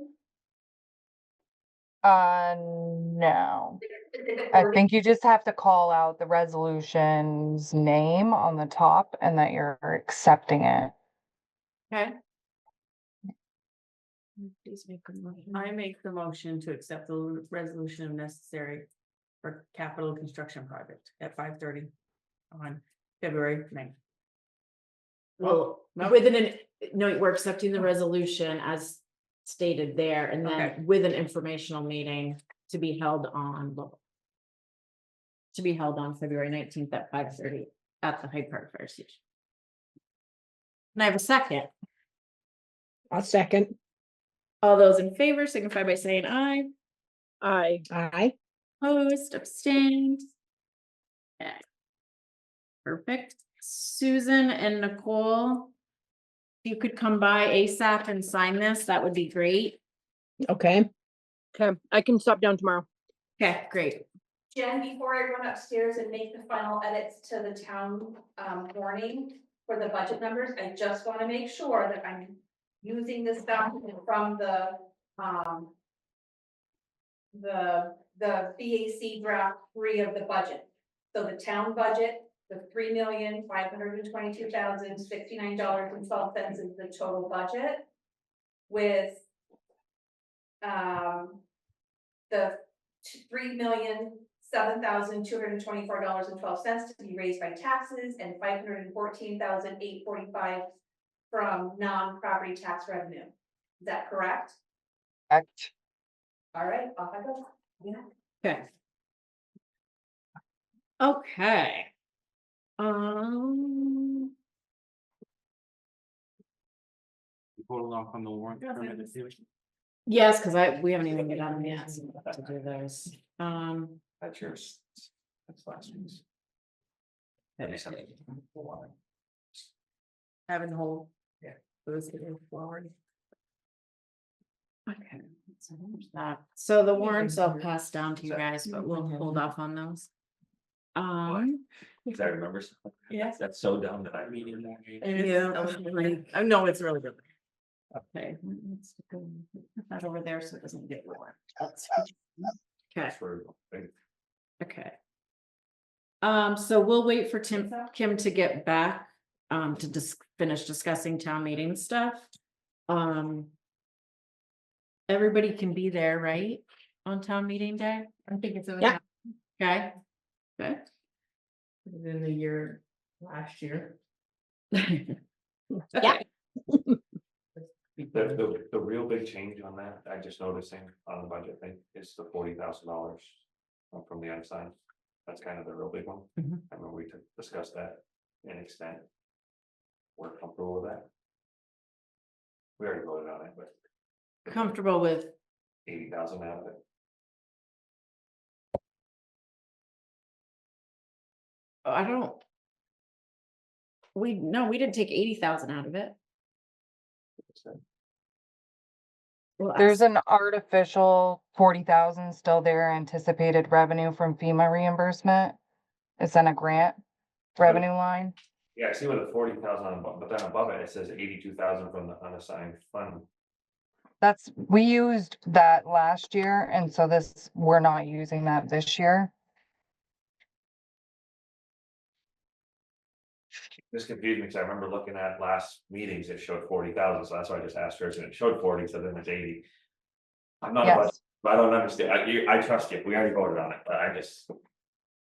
No. I think you just have to call out the resolution's name on the top and that you're accepting it. Okay. Please make a motion. I make the motion to accept the resolution if necessary for capital construction project at 5:30 on February 9th. Well, no, we're accepting the resolution as stated there, and then Okay. with an informational meeting to be held on. February 19th at 5:30 at the Hyde Park Fire Station. Can I have a second? A second. All those in favor signify by saying aye. Aye. Opposed, abstained. Okay. Perfect. Susan and Nicole, if you could come by ASAP and sign this, that would be great. Okay. Okay, I can stop down tomorrow. Okay, great. Jen, before I run upstairs and make the final edits to the town warning for the budget numbers, I just want to make sure that I'm using this document from the BAC draft 3 of the budget. So the town budget, the $3,522,069.12 is the total budget. With the $3,007,224.12 to be raised by taxes and $514,845 from non-property tax revenue. Is that correct? Correct. All right, off I go. Yeah. Okay. Okay. Hold off on the warrant. for a minute, too. Yes, because we haven't even get on yet so we'll have to do those. That's yours. That's last week's. Having whole. Yeah. Those that are forward. Okay. So there's that. So the warrants I'll pass down to you guys, but we'll hold off on those. Cause I remember something. Yes. That's so dumb that I mean. I know it's really good. Okay. let's go- Put that over there so it doesn't get ruined. Okay, That's for. okay. So we'll wait for Kim to get back, to finish discussing town meeting stuff. Everybody can be there, right? On town meeting day? I think it's. Yeah. Okay. Okay. In the year, last year. Yeah. The real big change on that, I just noticing on the budget thing, is the $40,000 from the unassigned. That's kind of the real big one. Mhm. I remember we discussed that in extent. We're comfortable with that. We already voted on it, but Comfortable with, 80,000 out of it. I don't. We didn't take 80,000 out of it. Well, There's an artificial 40,000 still there, anticipated revenue from FEMA reimbursement. It's in a grant revenue line. Yeah, I see with the 40,000 on, but then above it, it says 82,000 from the unassigned fund. We used that last year, and so we're not using that this year. This confused me because I remember looking at last meetings, it showed 40,000, so that's why I just asked her, and it showed 40, so then it's 80. I'm not, Yes. I don't understand, I trust you, we already voted on it, but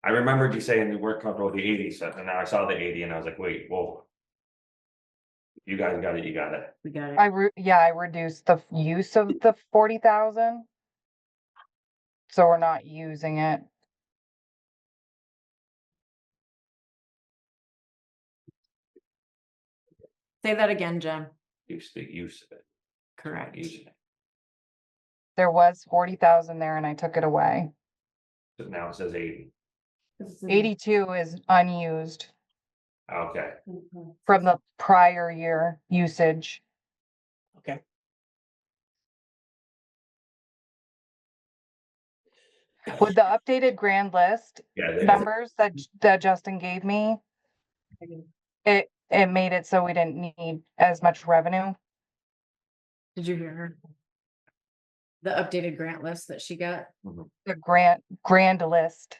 I remembered you saying you weren't comfortable with the 80, so and now I saw the 80 and I was like, wait, whoa. You guys got it, you got it. we got it. I reduced the use of the 40,000. So we're not using it. Say that again, Jen. Use the use of it. Correct. Using it. There was 40,000 there and I took it away. So now it says 80. 82 is unused Okay, from the prior year usage. Okay. With the updated grand list yeah, they- numbers that Justin gave me, it made it so we didn't need as much revenue. Did you hear her? The updated grant list that she got? The grand list.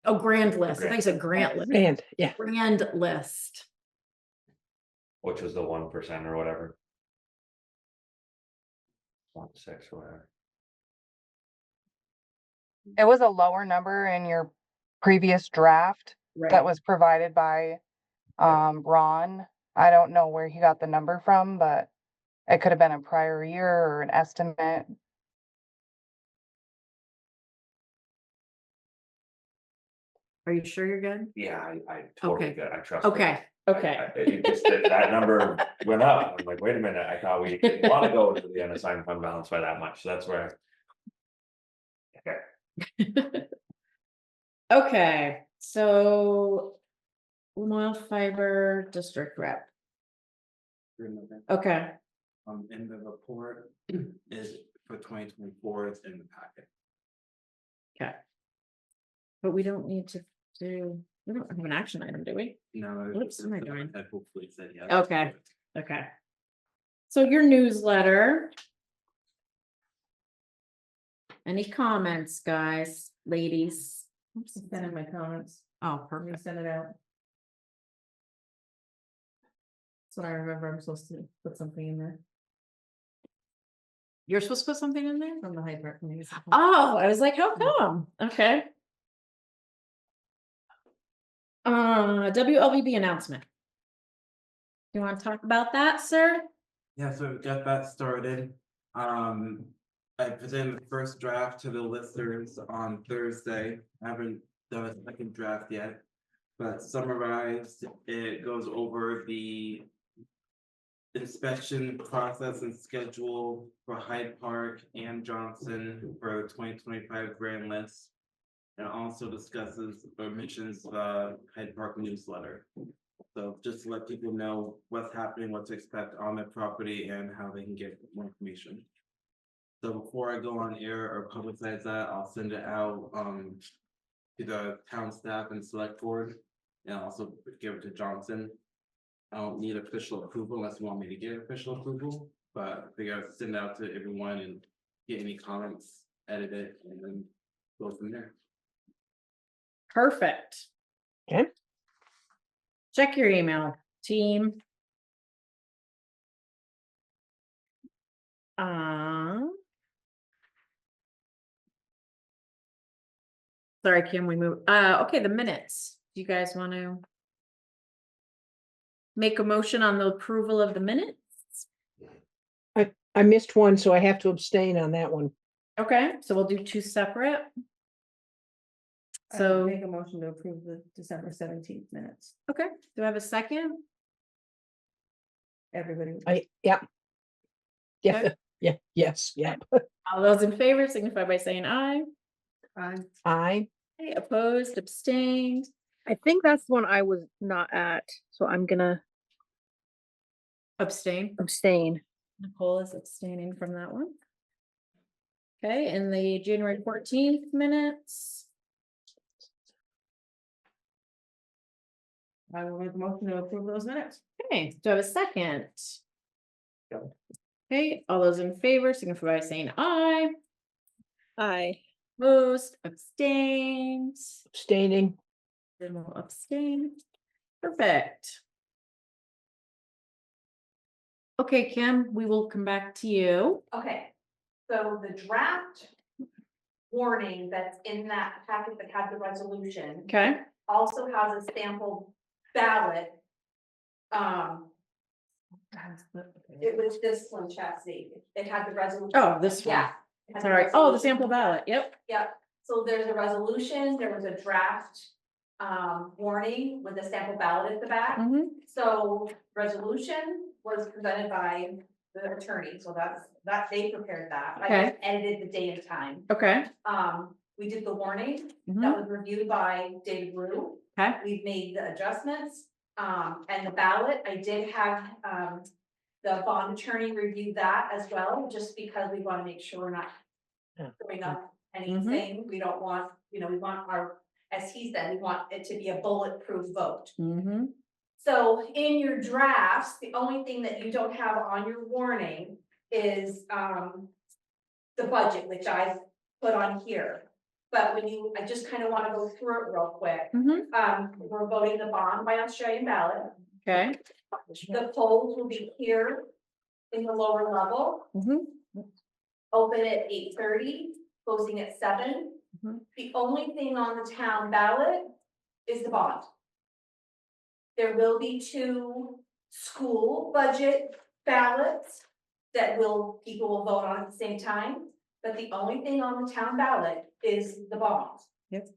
Oh, grand list. I think it's a grant list. And, yeah, Grand list. which was the 1% or whatever. 1.6 or whatever. It was a lower number in your previous draft that Right. was provided by Ron. I don't know where he got the number from, but it could have been a prior year or an estimate. Are you sure you're good? Yeah, I totally Okay. good, I trust. you. Okay, okay. It just that number went up, I'm like, wait a minute, I thought we didn't wanna go to the unassigned fund balance by that much, so that's where. Okay, Okay, so. Lamoille Fiber District Rep. Okay, In the report is for 2024, it's in the packet. okay. But we don't need to we don't have an action item, do we? No. Whoops, what am I doing? I hopefully said yes. Okay. Okay. So your newsletter. Any comments, guys, ladies? Oops, Send in my comments. Oh, I'm perfect. gonna send it out. That's what I remember. I'm supposed to put something in there You're supposed to put something in there? from the Hyde Park Community. Oh, I was like, how come? Okay. WLVB announcement. You want to talk about that, sir? Yeah, so get that started. I put in the first draft to the listers on Thursday. I haven't done a second draft yet. But summarized, it goes over the inspection process and schedule for Hyde Park and Johnson for 2025 grand list. and also discusses or mentions the Hyde Park newsletter. So just to let people know what's happening, what to expect on their property and how they can get more information. So before I go on air or publicize that, I'll send it out to the town staff and select board. And also give it to Johnson. I don't need official approval unless you want me to get official approval, but they gotta send out to everyone and get any comments, edit it, and then go from there. Perfect. Okay. Check your email, team. Sorry, Kim, we move, okay, the minutes. Do you guys want to make a motion on the approval of the minutes? I missed one, so I have to abstain on that one. Okay, so we'll do two separate. So, Make a motion to approve the December 17th minutes. okay, do I have a second? Everybody. Yeah. Yeah, Okay. yeah, yes, yeah. All those in favor signify by saying aye. I, Okay, opposed, abstained. I think that's the one I was not at, so I'm gonna Abstain. abstain. Nicole is abstaining from that one. Okay, and the January 14th minutes. I will make a motion to approve those minutes. Okay, do I have a second? Okay, all those in favor signify by saying aye. Aye. Opposed, abstained. abstaining. Then we'll abstain. Perfect. Okay, Kim, we will come back to you. Okay, so the draft warning that's in that packet that had the resolution Okay, also has a sample ballot. It was this one, Chastity. It had the resolution. oh, this one. Yeah. it had the Sorry, oh, the resolution. sample ballot, yep. Yep, so there's a resolution, there was a draft warning with a sample ballot at the back. Mhm. So resolution was presented by the attorney, so that they prepared that. I Okay. just edited the date and time. Okay. We did the warning, Mhm. that was reviewed by David Rue. Okay, We've made the adjustments, and the ballot, I did have, the bond attorney review that as well, just because we wanna make sure we're not throwing up anything, we don't want, we want our, as he said, we want it to be a bulletproof vote. mm-hmm, So in your drafts, the only thing that you don't have on your warning is, the budget, which I put on here. But I just kind of want to go through it real quick. mm-hmm, We're voting the bond by Australian ballot. okay. The polls will be here in the lower level, Mm-hmm. open at 8:30, closing at 7. Mhm. The only thing on the town ballot is the bond. There will be 2 school budget ballots that people will vote on at the same time, but the only thing on the town ballot is the bond. Yep.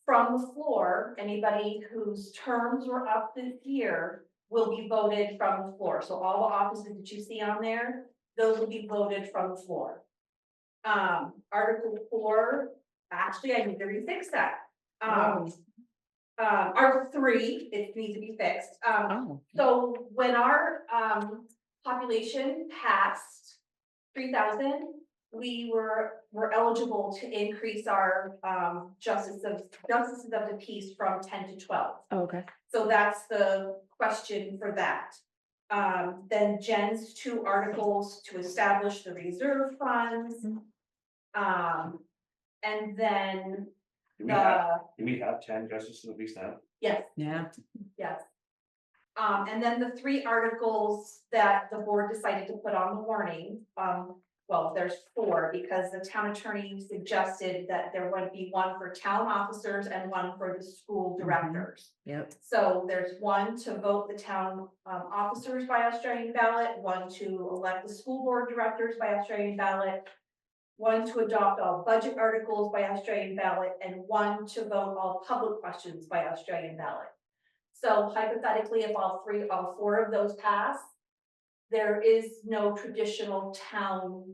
From the floor, anybody whose terms were up this year will be voted from the floor. So all the offices that you see on there, those will be voted from the floor. Article 4, actually, I need to refix that. Article 3, it needs to be fixed. Oh, So when our population passed 3,000, we were eligible to increase our justices of the peace from 10 to 12. okay. So that's the question for that. Then Jen's 2 articles to establish the reserve funds. And then Do we have 10 justices of peace now? yes. Yeah. Yes. And then the 3 articles that the board decided to put on the warning, well, there's 4, because the town attorney suggested that there would be 1 for town officers and 1 for the school directors. Yep. So there's 1 to vote the town officers by Australian ballot, 1 to elect the school board directors by Australian ballot, 1 to adopt all budget articles by Australian ballot, and 1 to vote all public questions by Australian ballot. So hypothetically, if all 4 of those pass, there is no traditional town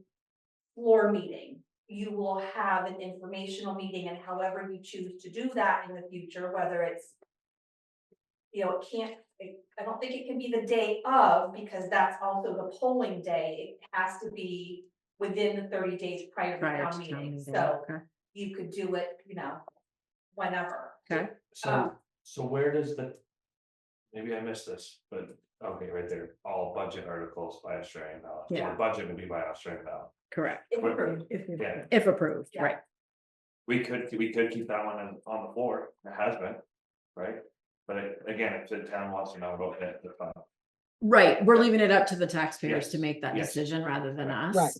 floor meeting. you will have an informational meeting, and however you choose to do that in the future, whether it's, you know, I don't think it can be the day of, because that's also the polling day. It has to be within the 30 days prior to Prior town to town meeting, meeting, so okay. you could do it, you know, whenever. Okay. So where does maybe I missed this, but, okay, right there, all budget articles by Australian ballot. So Yeah. the budget would be by Australian ballot. Correct. If approved. Yeah, If approved, Yeah. right. we could keep that one on the floor, it has been, right? But again, if the town wants to know about it, they're fine. Right, we're leaving it up to the taxpayers to Yes, make that yes. decision rather than us. Right.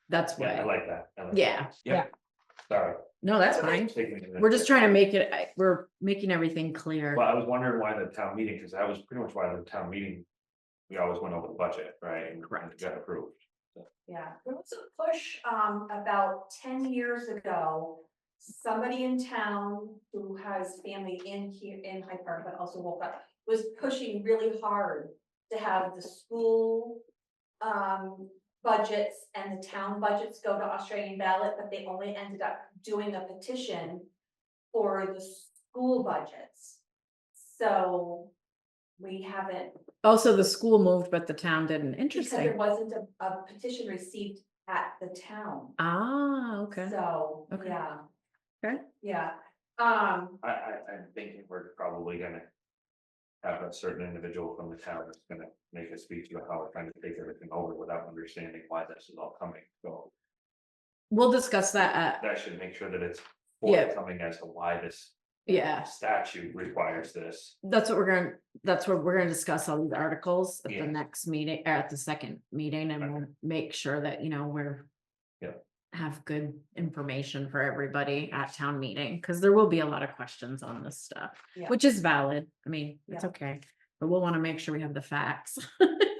That's Yeah, I what, like that. I like Yeah. that. Yep. Sorry. no, that's fine. Take me to the- We're just trying to make it, we're making everything clear. Well, I was wondering why the town meeting, because that was pretty much why the town meeting, we always went over the budget, right? And Correct. got approved. Yeah, there was a push, about 10 years ago. Somebody in town who has family in here in Hyde Park, but also woke up, was pushing really hard to have the school. Budgets and the town budgets go to Australian ballot, but they only ended up doing a petition for the school budgets. So we haven't, Also, the school moved, but the town didn't. because there Interesting. wasn't a petition received at the town. Ah, okay. So, Okay. yeah. Okay. Yeah, I'm thinking we're probably gonna have a certain individual from the town that's gonna make a speech about how we're trying to take everything over without understanding why this is all coming. So We'll discuss that at, that should make sure that it's Yeah. forthcoming as to why this yeah, statute requires this. that's what we're gonna discuss all these articles at Yeah. the next meeting, or at the second meeting, and we'll make sure that, you know, Yeah. have good information for everybody at town meeting, because there will be a lot of questions on this stuff, Yeah. which is valid. I mean, it's Yeah. okay, but we'll want to make sure we have the facts.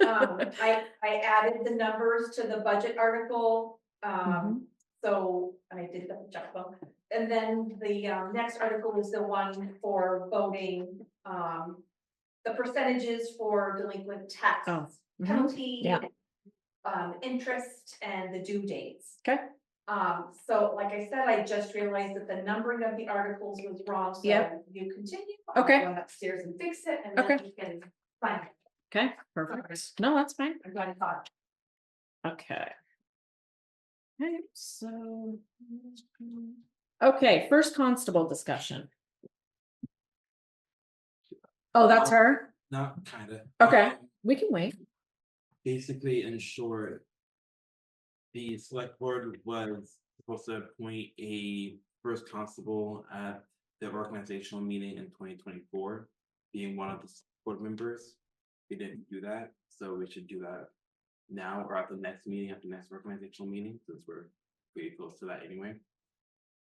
I added the numbers to the budget article, so I did double check them. And then the next article is the one for voting, the percentages for delinquent tax Oh, mhm. penalty. Yeah. Interest and the due dates. Okay. So like I said, I just realized that the numbering of the articles was wrong, so Yep. you continue. I'll Okay. go upstairs and fix it, and then Okay. we can find it. Okay, perfect. No, that's fine. I'm glad I caught. Okay. Okay, so. Okay, first constable discussion. Oh, that's her? Not kinda. Okay. We can wait. Basically, in short. The select board was supposed to appoint a first constable at the organizational meeting in 2024. Being one of the select board members. We didn't do that, so we should do that. Now or at the next meeting, at the next organizational meeting, since we're pretty close to that anyway.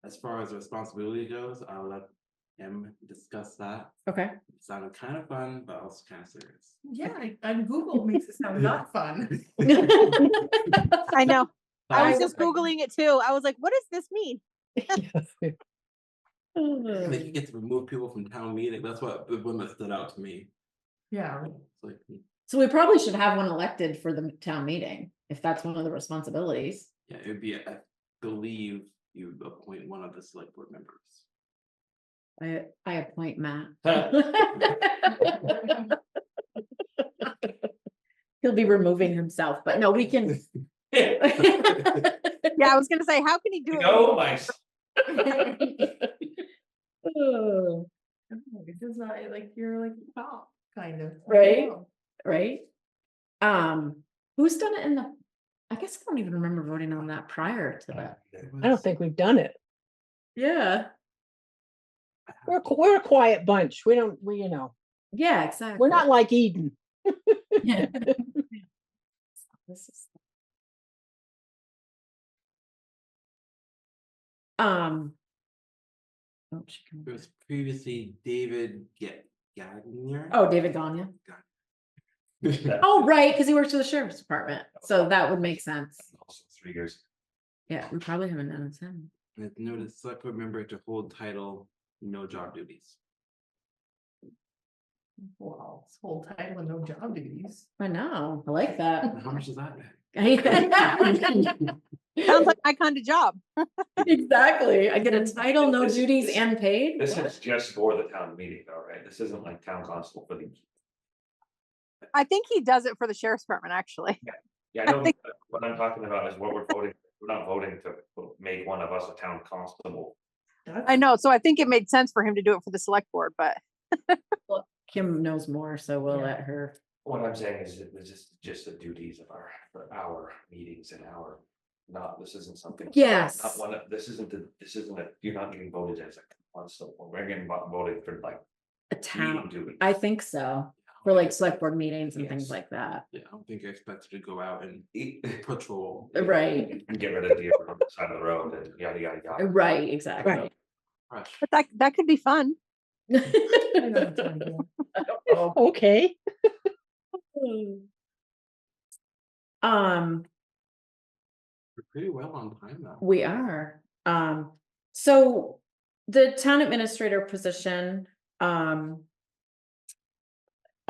As far as responsibility goes, I'll let him discuss that. Okay. It sounded kind of fun, but also kind of serious. Yeah, on Google makes it sound not fun. I know. I was I- just Googling it too. I was like, what does this mean? Like you get to remove people from town meeting. That's what the one that stood out to me. Yeah, It's like, So we probably should have one elected for the town meeting, if that's one of the responsibilities. yeah, it'd be, I believe you appoint one of the select board members. I appoint Matt. He'll be removing himself, but no, we can. Yeah, I was gonna say, how can he do it? Go, mice. Oh, it does not, like, you're like, top, kind of. Right. right? Who's done it in the, I guess I don't even remember voting on that prior to that. I don't think we've done it. Yeah, We're a quiet bunch. We, you know, yeah, exactly. we're not like Eden. Yeah. This is. Oh, she can- It was previously David Gagnier. Oh, David Gagne. Oh, right, because he works for the sheriff's department, so that would make sense. Also 3 years. Yeah, we probably haven't done it then. And it's noted select board member to hold title, no job duties. Wow, this whole title and no job duties. I know, I like that. How much does that make? Sounds like my kind of job. Exactly. I get a title, no This- duties this- and paid. This What? is just for the town meeting though, right? This isn't like town constable for the. I think he does it for the sheriff's department, actually. Yeah, I know, what I'm talking about is what we're voting, we're not voting to make one of us a town constable. I know, so I think it made sense for him to do it for the select board, but Kim knows more, so we'll let her. What I'm saying is that this is just the duties of our meetings and this isn't something. Yes. Not one of, this isn't you're not getting voted as a constable, we're getting voted for like. A town, meeting duties. I think so, for like select board meetings and things Yes. like that. Yeah, I don't think I expected to go out and patrol. Right, And get rid of the on the side of the road and yada, yada, yada. right, exactly. Right. Rush. but that could be fun. Okay. We're pretty well on time now. We are, so the town administrator position, I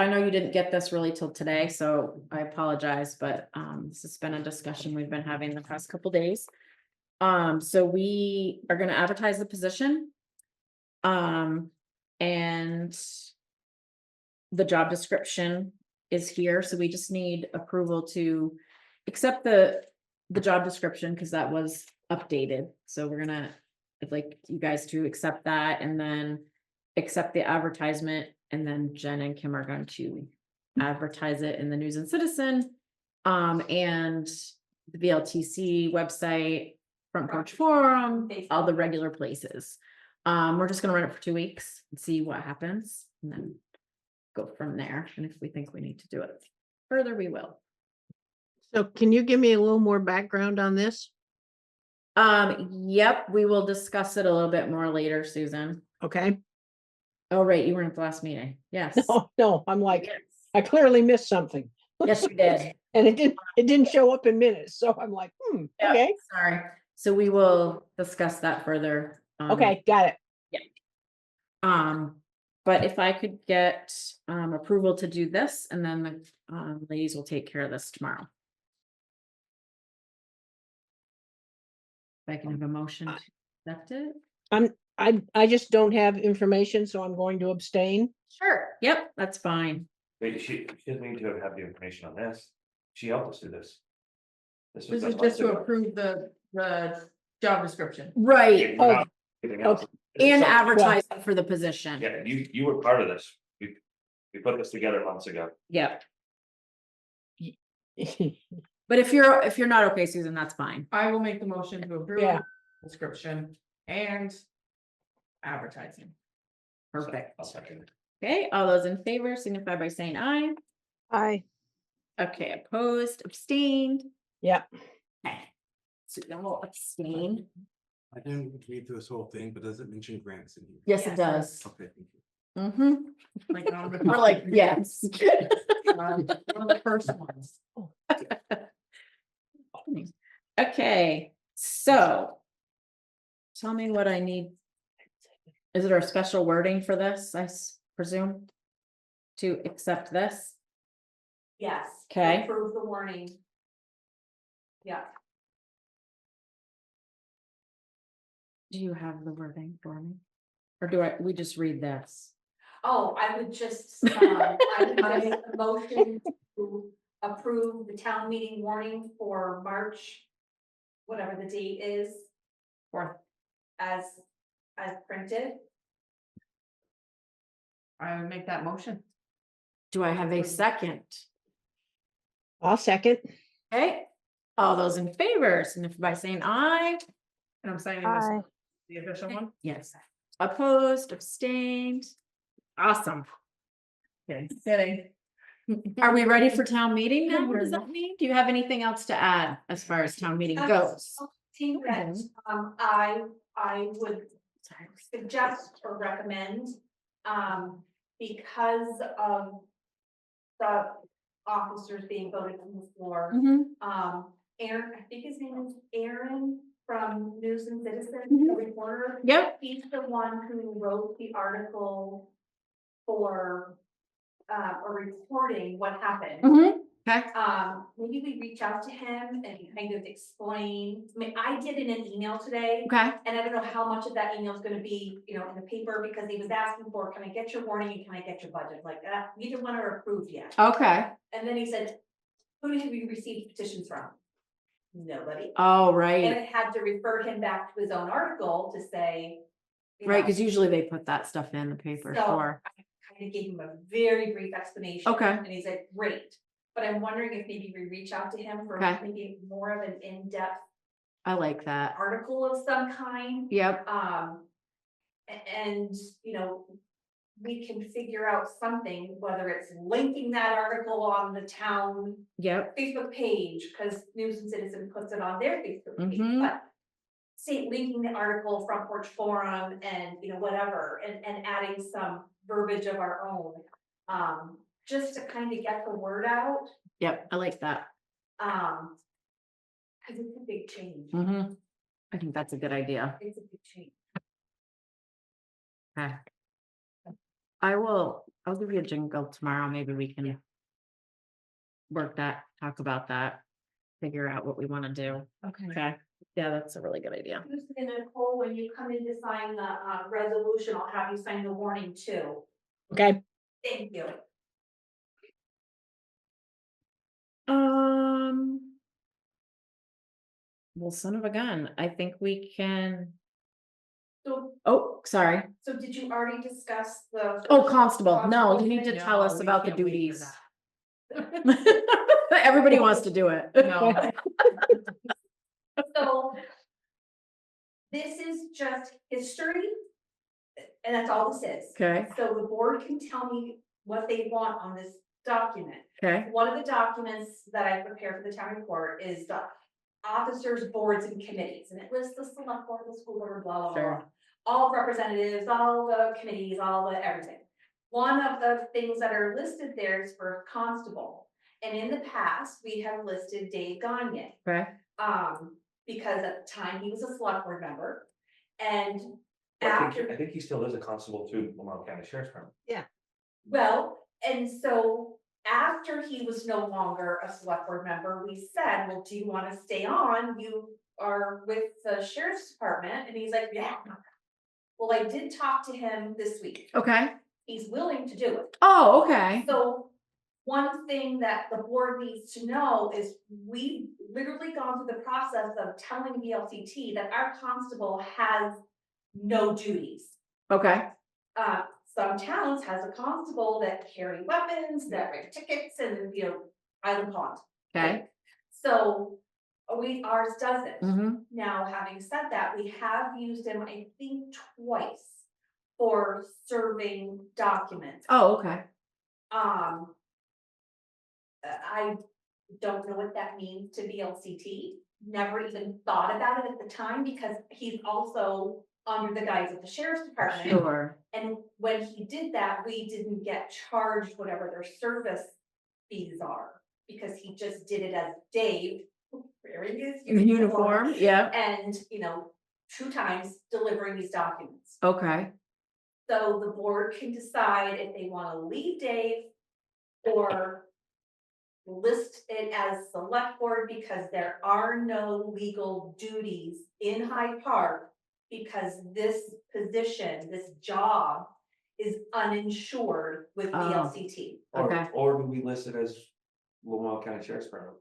know you didn't get this really till today, so I apologize, but, this has been a discussion we've been having the past couple days. So we are gonna advertise the position. And the job description is here, so we just need approval to accept the job description, because that was updated. So we're gonna, I'd like you guys to accept that and then accept the advertisement, and then Jen and Kim are going to advertise it in the News and Citizen, and the VLTC website, Front Porch Forum, all the regular places. We're just gonna run it for 2 weeks and see what happens, and then go from there. And if we think we need to do it further, we will. So can you give me a little more background on this? Yep, we will discuss it a little bit more later, Susan. Okay. Oh, right, you weren't at the last meeting. Yes. No, I'm like, I clearly missed something. Yes, you did. And it didn't show up in minutes, so I'm like, Yeah. okay, Sorry. So we will discuss that further. okay, got it. But if I could get approval to do this, and then the ladies will take care of this tomorrow. If I can have a motion to accept it. I just don't have information, so I'm going to abstain. Sure. Yep, that's fine. Wait, she doesn't need to have the information on this. She helped us do this. was This done is just to months ago. approve the job description. Right. We're not anything else. okay. This is And something- advertising for the position. Yeah, you were part of this. We put this together months ago. Yep. But if you're not okay, Susan, that's fine. I will make the motion to approve Yeah. description and advertising. Perfect. I'll second it. Okay, all those in favor signify by saying aye. I Okay, opposed, abstained. Yeah, Okay. Susan will abstain. I didn't read through this whole thing, but does it mention grants in here? Yes, it does. Okay, thank you. Mm-hmm. Like on the We're like, yes. one of the first ones. Okay, so. Tell me what I need. Is there a special wording for this, I presume? To accept this? Yes. Okay. Approve the warning. Yeah. Do you have the wording for me? Or we just read this? Oh, I would just, I would make a motion to approve the town meeting warning for March, whatever the date is, Fourth. as printed. I would make that motion. Do I have a second? I'll second. Okay, all those in favor, signify by saying aye. And I'm signing I this, the official one. Yes. Opposed, abstained. Awesome. Okay, kidding. Are we ready for town meeting now? What does that mean? Do you have anything else to add as far as town meeting goes? Think that, I would suggest or recommend, because of the officers being voted on the floor, Mhm. Aaron, I think his name is Aaron from News and Citizen, the reporter. Yep. He's the one who wrote the article for, or reporting what happened. Mhm. Okay. Maybe we reach out to him and kind of explain, I mean, I did it in an email today. Okay. And I don't know how much of that email is gonna be, you know, in the paper, because he was asking for, can I get your warning and can I get your budget? Like, neither one are approved yet. Okay. And then he said, who have you received petitions from? Nobody. Oh, And right. it had to refer him back to his own article to say. you Right, know, because usually they put that stuff in the paper, so sure. I kind of gave him a very brief explanation. Okay. And he said, great, but I'm wondering if maybe we reach out to him for Okay. maybe more of an in-depth I like that. article of some kind. Yep. And, you know, we can figure out something, whether it's linking that article on the town Yep. Facebook page, because News and Citizen puts it on their Facebook page, Mhm. but say linking the article from Porch Forum and, you know, whatever, and adding some verbiage of our own, just to kind of get the word out, Yep. I like that. because it's a big change. Mm-hmm. I think that's a good idea. It's a big change. Okay. I'll give you a jingle tomorrow. Maybe we can work that, talk about that, figure out what we want to do. Okay. Okay. Yeah, that's a really good idea. And Nicole, when you come in to sign the, resolution, I'll have you sign the warning too. Okay. Thank you. Well, son of a gun, I think we can, So, oh, sorry. so did you already discuss the? Oh, constable. No, Constable you need to thing? tell us No, we about the can't wait for duties. that. Everybody wants to do it. No. So. This is just history. And that's all this is. Okay, So the board can tell me what they want on this document. okay, One of the documents that I prepared for the town report is the officers, boards and committees, and it lists the select board, the school board, blah, blah, blah. Sure. All representatives, all the committees, all the everything. One of the things that are listed there is for constable. And in the past, we have listed Dave Gagne. okay. Because at the time he was a select board member. And I after, think he still is a constable to Vermont County Sheriff's Department. well, and so after he was no longer a select board member, we said, well, do you want to stay on? You are with the sheriff's department. And he's like, yeah. Well, I did talk to him this week. Okay. He's willing to do it. Oh, okay. So one thing that the board needs to know is we've literally gone through the process of telling VLCT that our constable has no duties. Okay. Some towns has a constable that carry weapons, that write tickets and, you know, Island Pond. Okay. So ours doesn't. Mm-hmm. Now, having said that, we have used him, I think, twice for serving documents. Oh, okay. I don't know what that means to VLCT. Never even thought about it at the time because he's also under the guise of the sheriff's department. Sure. And when he did that, we didn't get charged whatever their service fees are because he just did it as Dave wearing his Uniform, yeah. and, you know, 2 times delivering these documents. Okay. So the board can decide if they want to leave Dave or list it as select board because there are no legal duties in Hyde Park because this position, this job is uninsured with Oh. VLCT. Okay. Or do we list it as Vermont County Sheriff's Department?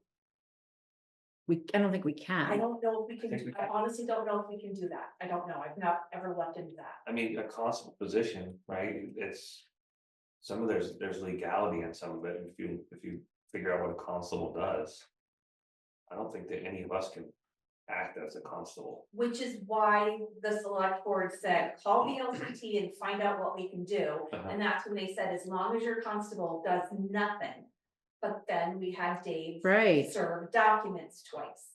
I don't think we I can. don't know if we I think we can, I can. honestly don't know if we can do that. I don't know. I've not ever looked into that. I mean, a constable position, right, it's. Some of there's legality in some of it, if you figure out what a constable does. I don't think that any of us can act as a constable. Which is why the select board said, call VLCT and find out what we can do. Uh-huh. And that's when they said, as long as your constable does nothing. But then we had Dave Right. serve documents twice.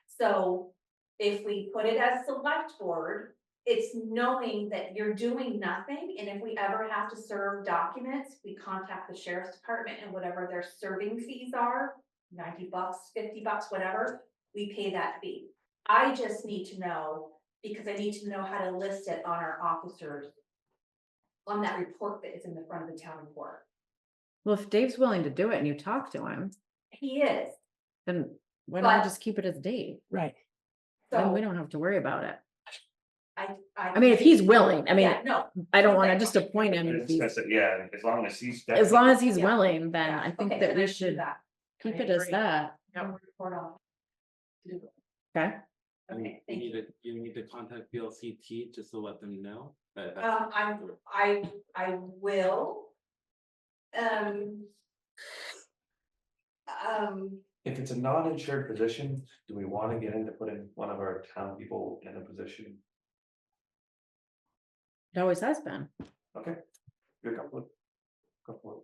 So if we put it as select board, it's knowing that you're doing nothing. And if we ever have to serve documents, we contact the sheriff's department and whatever their serving fees are, $90, $50, whatever, we pay that fee. I just need to know, because I need to know how to list it on our officers. On that report that is in the front of the town report. Well, if Dave's willing to do it and you talk to him. He is, Then why don't we But- just keep it as Dave? Right. Then we so don't have to worry about it. I. I mean, if he's willing, I mean, Yeah, no, I don't wanna okay. just appoint him if he's, Yeah, as long as he's. as long as he's Yeah. willing, then yeah, I think okay, that then we I do should that. keep I it as agree. that. I'll report on. Okay. Okay, thank you. You need to contact VLCT just to let them know that. I will. If it's a non-insured position, do we wanna get into putting one of our town people in a position? It always has been. Okay. Good couple of.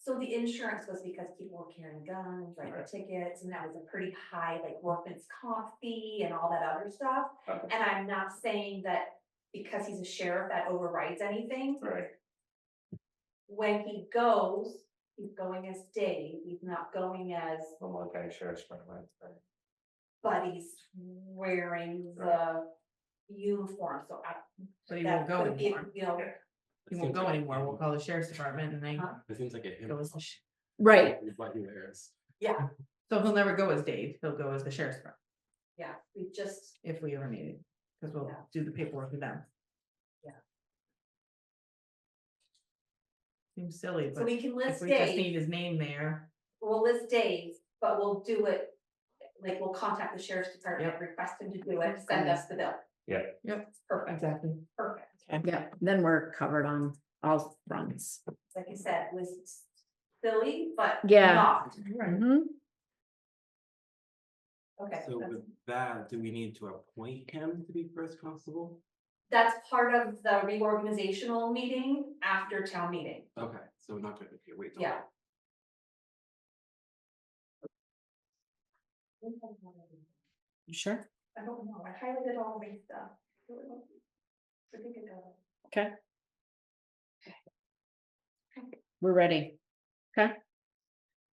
So the insurance was because people were carrying guns, writing Right. tickets, and that was a pretty high, like, workman's comp fee and all that other stuff. Okay. And I'm not saying that because he's a sheriff, that overrides anything. Right. When he goes, he's going as Dave, he's not going as, Vermont County Sheriff's Department, right? but he's wearing the uniform, so I. But he that won't go could be, anymore. you know, He won't go anymore. We'll call the sheriff's department and then Huh? It seems like a him. go as the Right. What he wears. yeah, so he'll never go as Dave. He'll go as the sheriff's department yeah, we just, if we ever need it. Cause we'll Yeah. do the paperwork with them. Yeah. Seems silly, so but we can if list we just Dave. need his name there. We'll list days, but we'll do it, like, we'll contact the sheriff's department, request him to do it, send us the bill. Yeah. Yep. Perfect, Exactly. perfect. Yeah, then we're covered on all fronts. Like I said, it was silly, but Yeah. not. Mhm. Okay, So with that, do we need to appoint him to be first constable? that's part of the reorganizational meeting after town meeting, Okay, so we're not gonna, okay, wait. till- yeah. You sure? I don't know, I highlighted all my stuff. I think it does. Okay. We're ready. Okay.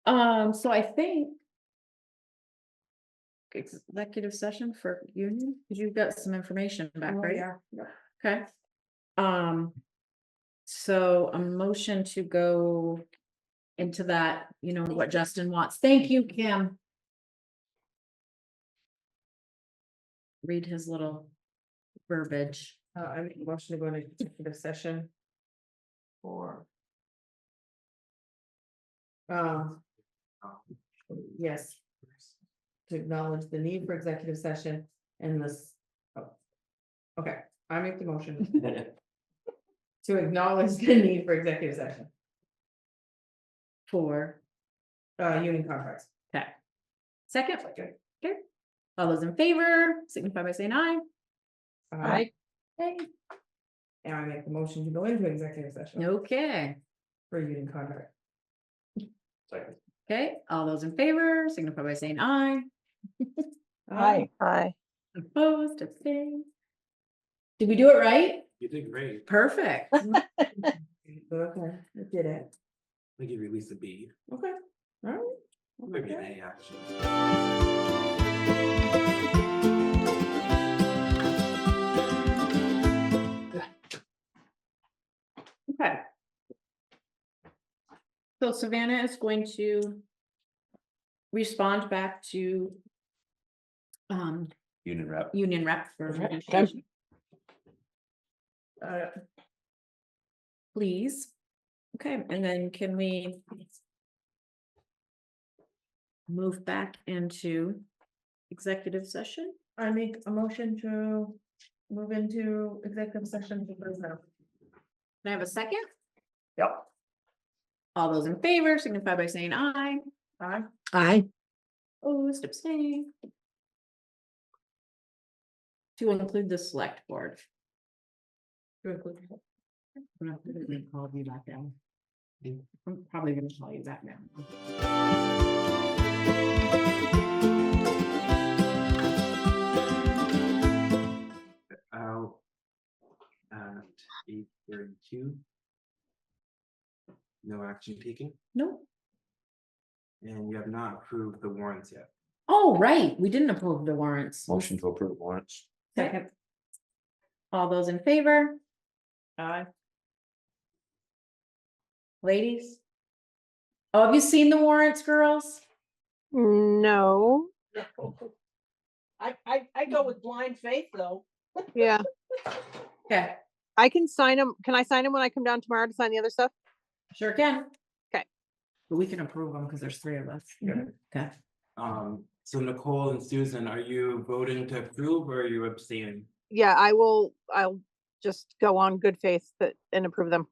So I think. Executive session for union, because you've got some information back, right? Okay. So a motion to go into that, you know, what Justin wants. Thank you, Kim. Read his little verbiage. I make a motion to go into executive session. For. Yes. To acknowledge the need for executive session and this. Oh. Okay, I make the motion to acknowledge the need for executive session, For, union contracts. okay. Second? Okay. All those in favor, signify by saying aye. Aye. Okay. And I make the motion to go into executive session Okay, for union contract. Second. okay, all those in favor, signify by saying aye. Aye. Aye. Opposed, abstained. Did we do it right? You did great. Perfect. Okay, I did it. I think you released a B. Okay, all right. Maybe an Okay. A, actually. Okay. So Savannah is going to respond back to Union rep. union rep for Okay. negotiation. Please. Okay, and then can we move back into executive session? I make a motion to move into executive session for personnel. Can I have a second? Yep. All those in favor signify by saying aye. Aye. Aye. Opposed, abstained. To include the select board. To include. I'm not gonna call you back down. I'm probably gonna call you back now. Out at 8:32. No action taken, Nope. and you have not approved the warrants yet. Oh, right, we didn't approve the warrants. Motion to approve warrants. Second. All those in favor? Aye. Ladies? Oh, have you seen the warrants, girls? No, I go with blind faith, though. yeah, Okay, I can sign them. Can I sign them when I come down tomorrow to sign the other stuff? sure can. Okay. But we can approve them because there's 3 of us. Okay. So Nicole and Susan, are you voting to approve or are you abstaining? Yeah, I'll just go on good faith that and approve them.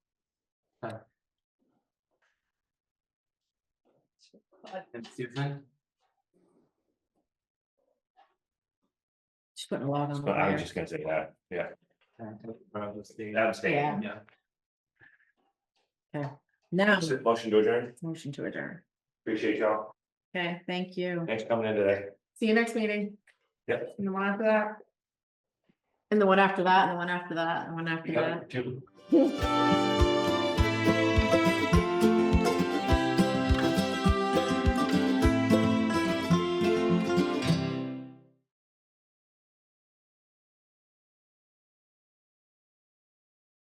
And Susan? She's putting a log on the But I was fire. just gonna say that, yeah. Rob abstained. Abstain. Yeah. Okay, now, Motion to adjourn. motion to adjourn. Appreciate y'all. Okay, thank you. Thanks for coming in today. See you next meeting. Yep. And the one after that. And the one after that, and the one after that, and the one after You got that. it, too.